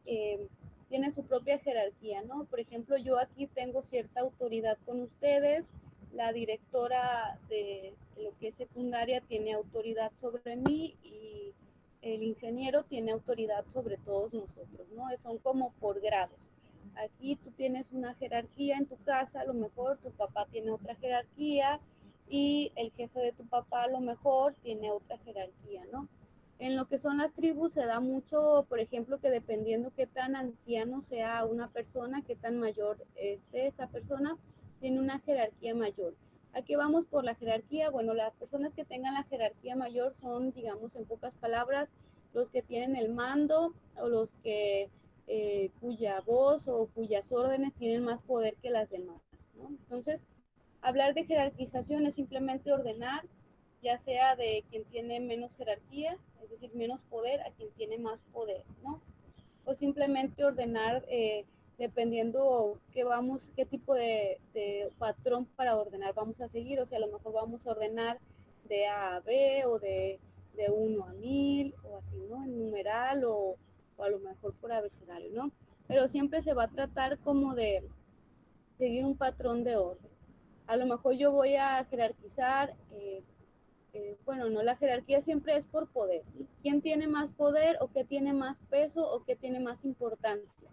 eh, tiene su propia jerarquía, ¿no? Por ejemplo, yo aquí tengo cierta autoridad con ustedes, la directora de lo que es secundaria tiene autoridad sobre mí y el ingeniero tiene autoridad sobre todos nosotros, ¿no? Son como por grados. Aquí tú tienes una jerarquía en tu casa, a lo mejor tu papá tiene otra jerarquía y el jefe de tu papá a lo mejor tiene otra jerarquía, ¿no? En lo que son las tribus se da mucho, por ejemplo, que dependiendo qué tan anciano sea una persona, qué tan mayor esté esta persona, tiene una jerarquía mayor. Aquí vamos por la jerarquía. Bueno, las personas que tengan la jerarquía mayor son, digamos, en pocas palabras, los que tienen el mando o los que cuya voz o cuyas órdenes tienen más poder que las demás, ¿no? Entonces, hablar de jerarquización es simplemente ordenar ya sea de quien tiene menos jerarquía, es decir, menos poder, a quien tiene más poder, ¿no? O simplemente ordenar dependiendo qué tipo de patrón para ordenar vamos a seguir, o sea, a lo mejor vamos a ordenar de A a B o de 1 a 1000 o así, ¿no? En numeral o a lo mejor por abecedario, ¿no? Pero siempre se va a tratar como de seguir un patrón de orden. A lo mejor yo voy a jerarquizar, bueno, no, la jerarquía siempre es por poder. ¿Sí? ¿Quién tiene más poder o qué tiene más peso o qué tiene más importancia?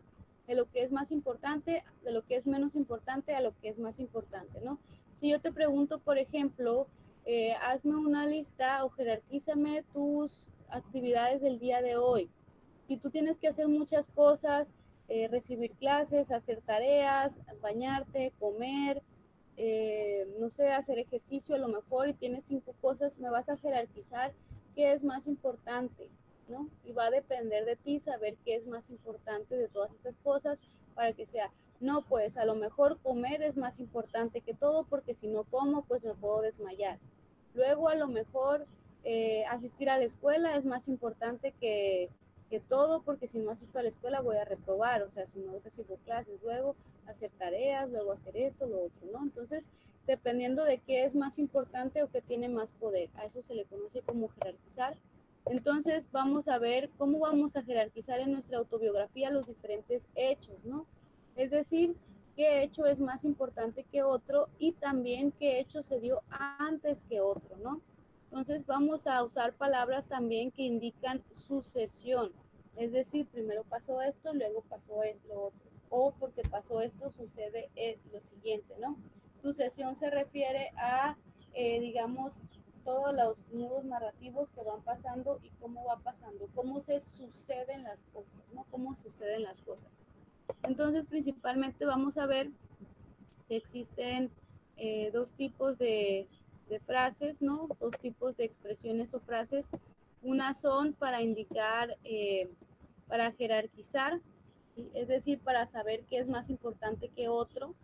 De lo que es más importante, de lo que es menos importante a lo que es más importante, ¿no? Si yo te pregunto, por ejemplo, hazme una lista o jerarquízame tus actividades del día de hoy. Si tú tienes que hacer muchas cosas, recibir clases, hacer tareas, bañarte, comer, no sé, hacer ejercicio a lo mejor y tienes 5 cosas, me vas a jerarquizar qué es más importante, ¿no? Y va a depender de ti saber qué es más importante de todas estas cosas para que sea, no, pues a lo mejor comer es más importante que todo porque si no como, pues me puedo desmayar. Luego a lo mejor asistir a la escuela es más importante que todo, porque si no asisto a la escuela voy a reprobar, o sea, si no recibo clases, luego hacer tareas, luego hacer esto, lo otro, ¿no? Entonces, dependiendo de qué es más importante o qué tiene más poder, a eso se le conoce como jerarquizar. Entonces, vamos a ver cómo vamos a jerarquizar en nuestra autobiografía los diferentes hechos, ¿no? Es decir, qué hecho es más importante que otro y también qué hecho se dio antes que otro, ¿no? Entonces vamos a usar palabras también que indican sucesión, es decir, primero pasó esto, luego pasó lo otro, o porque pasó esto sucede lo siguiente, ¿no? Sucesión se refiere a, digamos, todos los nudos narrativos que van pasando y cómo va pasando, cómo se suceden las cosas, ¿no? Cómo suceden las cosas. Entonces, principalmente vamos a ver que existen dos tipos de frases, ¿no? Dos tipos de expresiones o frases. Una son para indicar, para jerarquizar, ¿sí? Es decir, para saber qué es más importante que otro,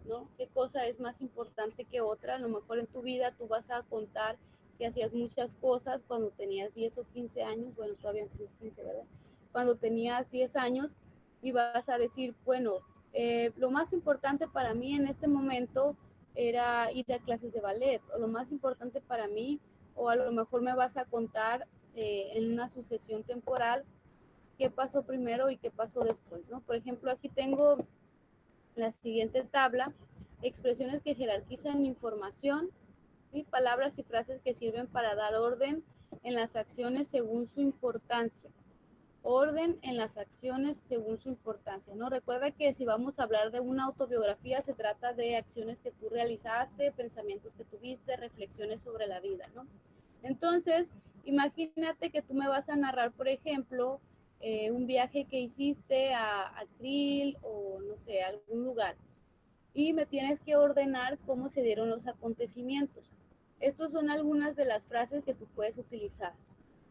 ¿no? Qué cosa es más importante que otra. A lo mejor en tu vida tú vas a contar que hacías muchas cosas cuando tenías 10 o 15 años, bueno, todavía no tienes 15, ¿verdad? Cuando tenías 10 años y vas a decir, bueno, lo más importante para mí en este momento era ir a clases de ballet, o lo más importante para mí, o a lo mejor me vas a contar en una sucesión temporal qué pasó primero y qué pasó después, ¿no? Por ejemplo, aquí tengo la siguiente tabla, expresiones que jerarquizan información, ¿sí? Palabras y frases que sirven para dar orden en las acciones según su importancia. Orden en las acciones según su importancia, ¿no? Recuerda que si vamos a hablar de una autobiografía, se trata de acciones que tú realizaste, pensamientos que tuviste, reflexiones sobre la vida, ¿no? Entonces, imagínate que tú me vas a narrar, por ejemplo, un viaje que hiciste a Krill o no sé, a algún lugar y me tienes que ordenar cómo se dieron los acontecimientos. Estas son algunas de las frases que tú puedes utilizar.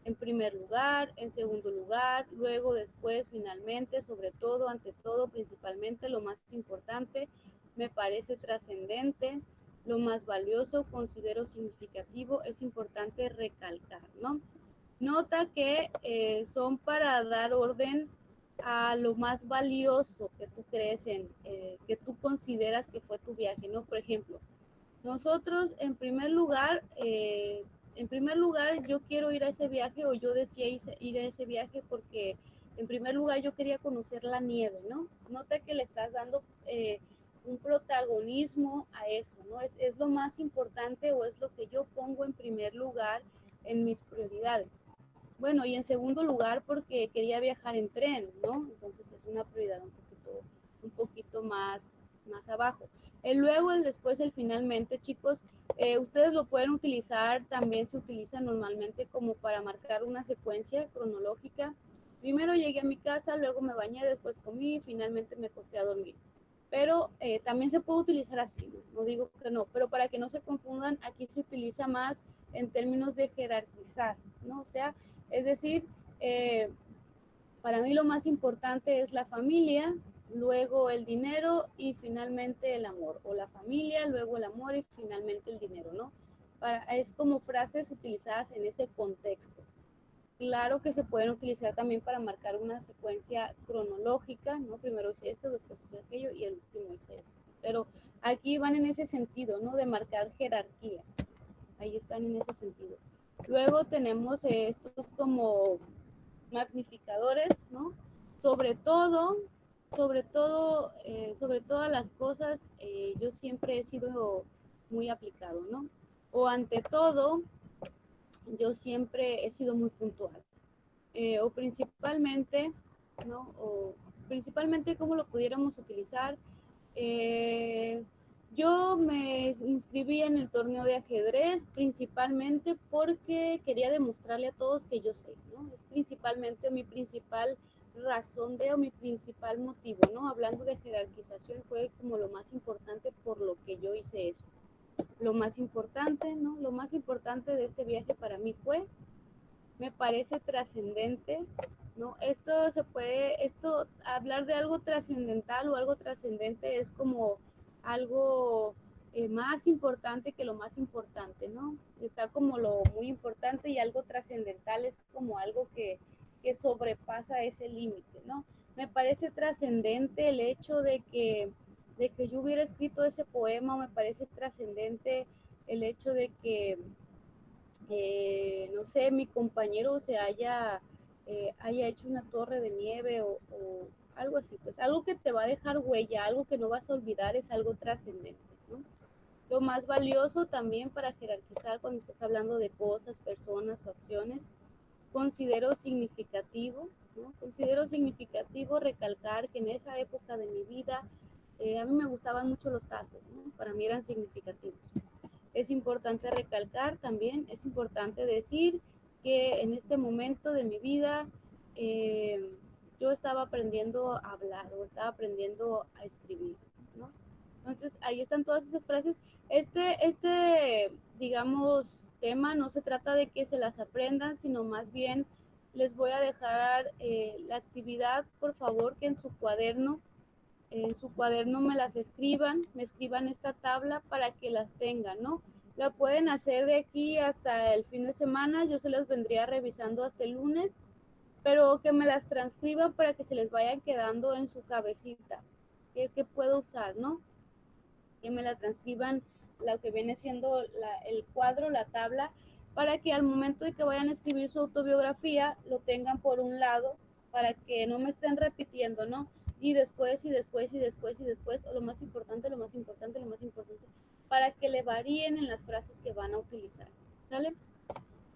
En primer lugar, en segundo lugar, luego, después, finalmente, sobre todo, ante todo, principalmente, lo más importante, me parece trascendente, lo más valioso, considero significativo, es importante recalcar, ¿no? Nota que son para dar orden a lo más valioso que tú crees que tú consideras que fue tu viaje, ¿no? Por ejemplo, nosotros en primer lugar yo quiero ir a ese viaje o yo deseé ir a ese viaje porque en primer lugar yo quería conocer la nieve, ¿no? Nota que le estás dando un protagonismo a eso, ¿no? Es lo más importante o es lo que yo pongo en primer lugar en mis prioridades. Bueno, y en segundo lugar porque quería viajar en tren, ¿no? Entonces es una prioridad un poquito más abajo. Luego, el después, el finalmente, chicos, ustedes lo pueden utilizar, también se utiliza normalmente como para marcar una secuencia cronológica. Primero llegué a mi casa, luego me bañé, después comí y finalmente me acosté a dormir. Pero también se puede utilizar así, ¿no? No digo que no, pero para que no se confundan, aquí se utiliza más en términos de jerarquizar, ¿no? O sea, es decir, para mí lo más importante es la familia, luego el dinero y finalmente el amor, o la familia, luego el amor y finalmente el dinero, ¿no? es como frases utilizadas en ese contexto. Claro que se pueden utilizar también para marcar una secuencia cronológica, ¿no? Primero hice esto, después hice aquello y el último hice esto. Pero aquí van en ese sentido, ¿no? De marcar jerarquía. Ahí están en ese sentido. Luego tenemos estos como magnificadores, ¿no? Sobre todo, sobre todas las cosas, yo siempre he sido muy aplicado, ¿no? O ante todo, yo siempre he sido muy puntual. O principalmente, ¿no? O principalmente cómo lo pudiéramos utilizar. Eh, yo me inscribí en el torneo de ajedrez principalmente porque quería demostrarle a todos que yo sé, ¿no? Es principalmente mi principal razón o mi principal motivo, ¿no? Hablando de jerarquización fue como lo más importante por lo que yo hice eso. Lo más importante, ¿no? Lo más importante de este viaje para mí fue, me parece trascendente, ¿no? Hablar de algo trascendental o algo trascendente es como algo más importante que lo más importante, ¿no? Está como lo muy importante y algo trascendental es como algo que sobrepasa ese límite, ¿no? Me parece trascendente el hecho de que yo hubiera escrito ese poema, me parece trascendente el hecho de que no sé, mi compañero haya hecho una torre de nieve o algo así, pues algo que te va a dejar huella, algo que no vas a olvidar, es algo trascendente, ¿no? Lo más valioso también para jerarquizar cuando estás hablando de cosas, personas o acciones, considero significativo, ¿no? Considero significativo recalcar que en esa época de mi vida a mí me gustaban mucho los tazos, ¿no? Para mí eran significativos. Es importante recalcar también, es importante decir que en este momento de mi vida yo estaba aprendiendo a hablar o estaba aprendiendo a escribir, ¿no? Entonces, ahí están todas esas frases. Digamos, tema no se trata de que se las aprendan, sino más bien les voy a dejar la actividad, por favor, que en su cuaderno me escriban esta tabla para que las tengan, ¿no? La pueden hacer de aquí hasta el fin de semana, yo se las vendría revisando hasta el lunes, pero que me las transcriban para que se les vayan quedando en su cabecita. ¿Qué puedo usar, no? Que me la transcriban lo que viene siendo el cuadro, la tabla, para que al momento de que vayan a escribir su autobiografía, lo tengan por un lado, para que no me estén repitiendo, ¿no? Y después, y después, y después, y después, o lo más importante, lo más importante, lo más importante, para que le varíen en las frases que van a utilizar, ¿sale?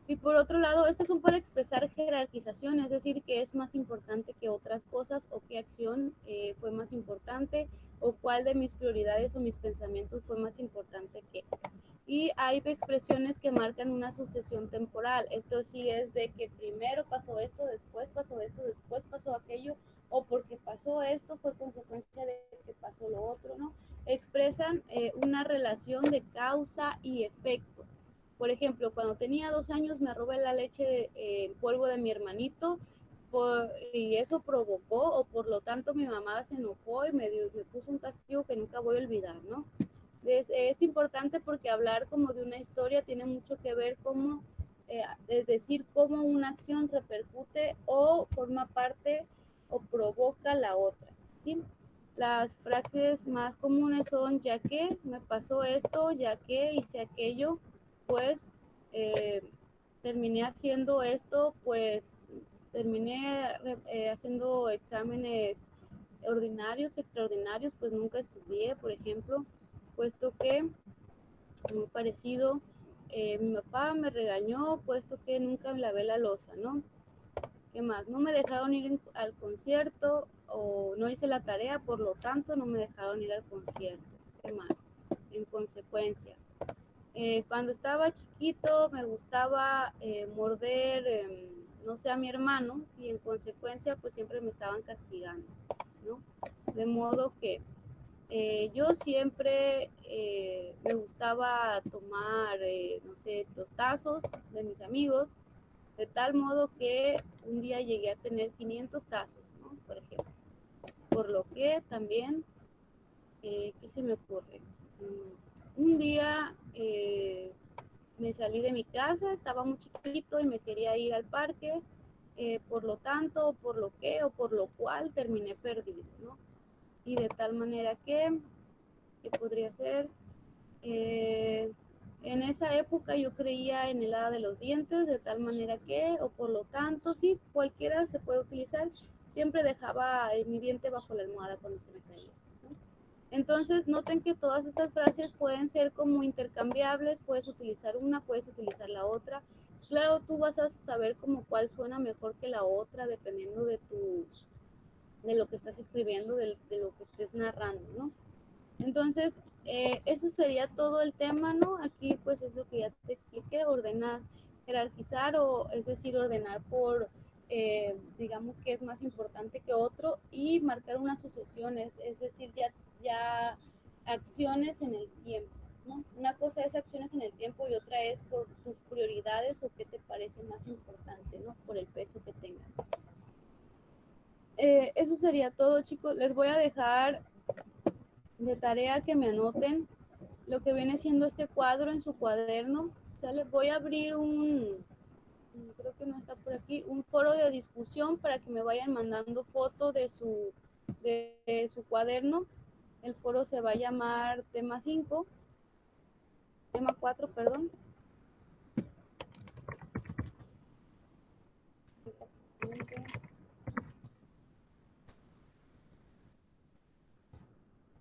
Y por otro lado, estos son para expresar jerarquización, es decir, qué es más importante que otras cosas o qué acción fue más importante o cuál de mis prioridades o mis pensamientos fue más importante que. Y hay expresiones que marcan una sucesión temporal. Esto sí es de que primero pasó esto, después pasó esto, después pasó aquello, o porque pasó esto fue consecuencia de que pasó lo otro, ¿no? Expresan una relación de causa y efecto. Por ejemplo, cuando tenía 2 años me robé la leche en polvo de mi hermanito y eso provocó, o por lo tanto mi mamá se enojó y me puso un castigo que nunca voy a olvidar, ¿no? Es importante porque hablar como de una historia tiene mucho que ver cómo, es decir, cómo una acción repercute o forma parte o provoca la otra, ¿sí? Las frases más comunes son ya que me pasó esto, ya que hice aquello, pues eh, terminé haciendo esto, pues terminé haciendo exámenes ordinarios, extraordinarios, pues nunca estudié, por ejemplo, puesto que, muy parecido, mi papá me regañó, puesto que nunca me lavé la loza, ¿no? ¿Qué más? No me dejaron ir al concierto o no hice la tarea, por lo tanto no me dejaron ir al concierto. ¿Qué más? En consecuencia, cuando estaba chiquito me gustaba morder, no sé, a mi hermano y en consecuencia pues siempre me estaban castigando, ¿no? De modo que yo siempre me gustaba tomar, no sé, los tazos de mis amigos, de tal modo que un día llegué a tener 500 tazos, ¿no? Por ejemplo. Por lo que también, ¿qué se me ocurre? Un día me salí de mi casa, estaba muy chiquito y me quería ir al parque, por lo tanto, por lo que o por lo cual terminé perdido, ¿no? Y de tal manera que podría ser, en esa época yo creía en el hada de los dientes, de tal manera que, o por lo tanto, sí, cualquiera se puede utilizar, siempre dejaba mi diente bajo la almohada cuando se me caía, ¿no? Entonces, noten que todas estas frases pueden ser como intercambiables, puedes utilizar una, puedes utilizar la otra. Claro, tú vas a saber como cuál suena mejor que la otra, dependiendo de lo que estás escribiendo, de lo que estés narrando, ¿no? Entonces, eso sería todo el tema, ¿no? Aquí pues es lo que ya te expliqué, ordenar, jerarquizar, o es decir, ordenar por, digamos que es más importante que otro, y marcar unas sucesiones, es decir, ya acciones en el tiempo, ¿no? Una cosa es acciones en el tiempo y otra es por tus prioridades o qué te parece más importante, ¿no? Por el peso que tengan. Eso sería todo, chicos. Les voy a dejar de tarea que me anoten lo que viene siendo este cuadro en su cuaderno. ¿Sale? Voy a abrir creo que no está por aquí, un foro de discusión para que me vayan mandando fotos de su cuaderno. El foro se va a llamar tema 4, perdón.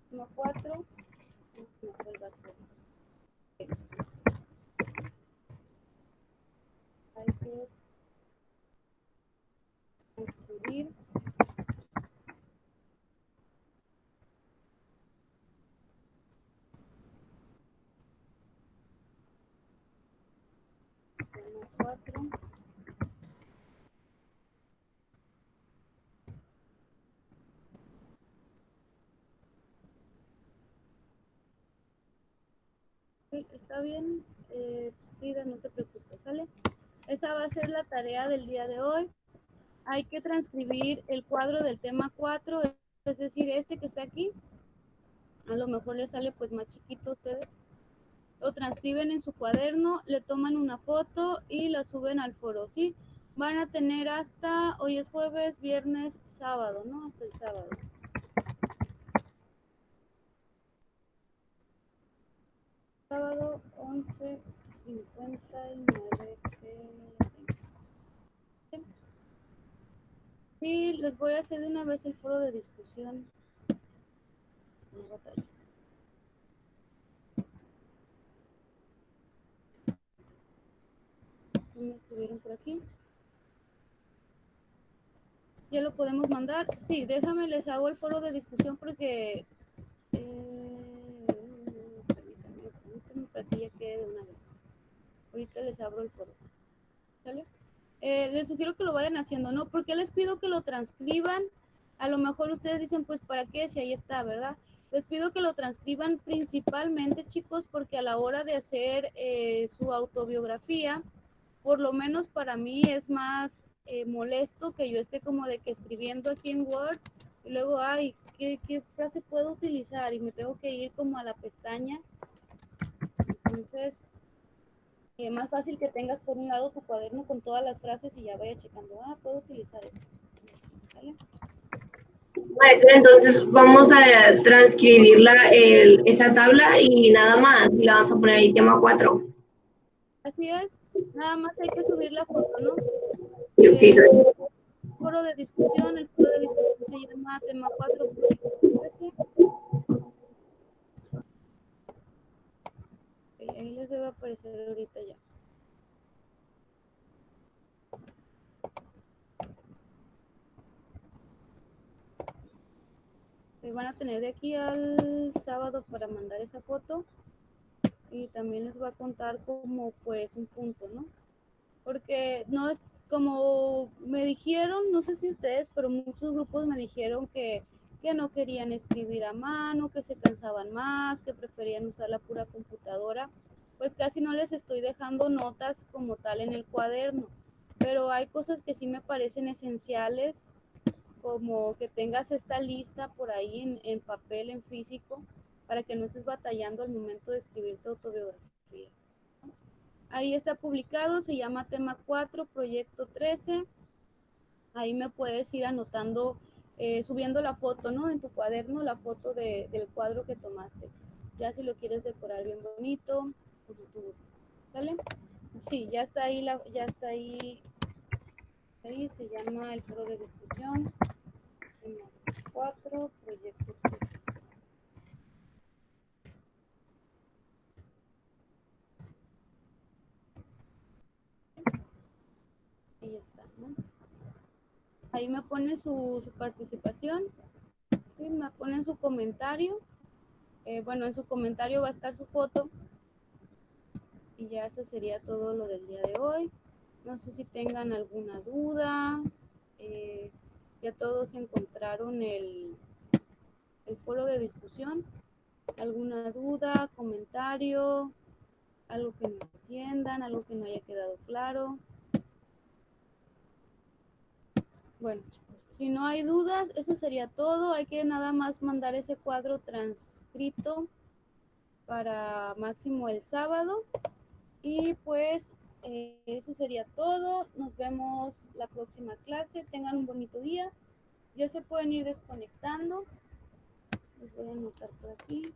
Tema 4. Hay que escribir. Tema 4. Sí, está bien, Frida, no te preocupes, ¿sale? Esa va a ser la tarea del día de hoy. Hay que transcribir el cuadro del tema 4, es decir, este que está aquí. A lo mejor les sale pues más chiquito a ustedes. Lo transcriben en su cuaderno, le toman una foto y la suben al foro, ¿sí? Van a tener hasta, hoy es jueves, viernes, sábado, ¿no? Hasta el sábado. Sábado 11:59 p.m. Y les voy a hacer de una vez el foro de discusión. No batalla. ¿Me estuvieron por aquí? ¿Ya lo podemos mandar? Sí, déjame, les hago el foro de discusión porque... permítanme para que ya quede de una vez. Ahorita les abro el foro. ¿Sale? Les sugiero que lo vayan haciendo, ¿no? ¿Por qué les pido que lo transcriban? A lo mejor ustedes dicen, pues, ¿para qué? Si ahí está, ¿verdad? Les pido que lo transcriban principalmente, chicos, porque a la hora de hacer su autobiografía, por lo menos para mí es más molesto que yo esté como de que escribiendo aquí en Word y luego, ay, ¿qué frase puedo utilizar? Y me tengo que ir como a la pestaña. Entonces, más fácil que tengas por un lado tu cuaderno con todas las frases y ya vayas checando, puedo utilizar esto. ¿Sale?
Maestra, entonces vamos a transcribir esa tabla y nada más, y la vamos a poner ahí tema 4.
Así es, nada más hay que subir la foto, ¿no? Foro de discusión, el foro de discusión se llama tema 4. Ahí les debe aparecer ahorita ya. Van a tener de aquí al sábado para mandar esa foto y también les va a contar como pues un punto, ¿no? Porque no es como me dijeron, no sé si ustedes, pero muchos grupos me dijeron que no querían escribir a mano, que se cansaban más, que preferían usar la pura computadora. Pues casi no les estoy dejando notas como tal en el cuaderno, pero hay cosas que sí me parecen esenciales, como que tengas esta lista por ahí en papel, en físico, para que no estés batallando al momento de escribir tu autobiografía. Ahí está publicado, se llama tema 4, proyecto 13. Ahí me puedes ir anotando, subiendo la foto, ¿no? En tu cuaderno, la foto del cuadro que tomaste. Ya si lo quieres decorar bien bonito, como tú gustes. ¿Sale? Sí, ya está ahí, ya está ahí. Ahí se llama el foro de discusión. Tema 4, proyecto 13. Ahí está, ¿no? Ahí me pone su participación, ¿sí? Me ponen su comentario. Bueno, en su comentario va a estar su foto. Y ya eso sería todo lo del día de hoy. No sé si tengan alguna duda. Ya todos encontraron el foro de discusión. ¿Alguna duda, comentario, algo que no entiendan, algo que no haya quedado claro? Bueno, si no hay dudas, eso sería todo. Hay que nada más mandar ese cuadro transcrito para máximo el sábado. Y pues eso sería todo. Nos vemos la próxima clase. Tengan un bonito día. Ya se pueden ir desconectando. Les voy a anotar por aquí.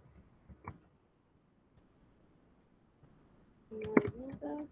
No hay dudas.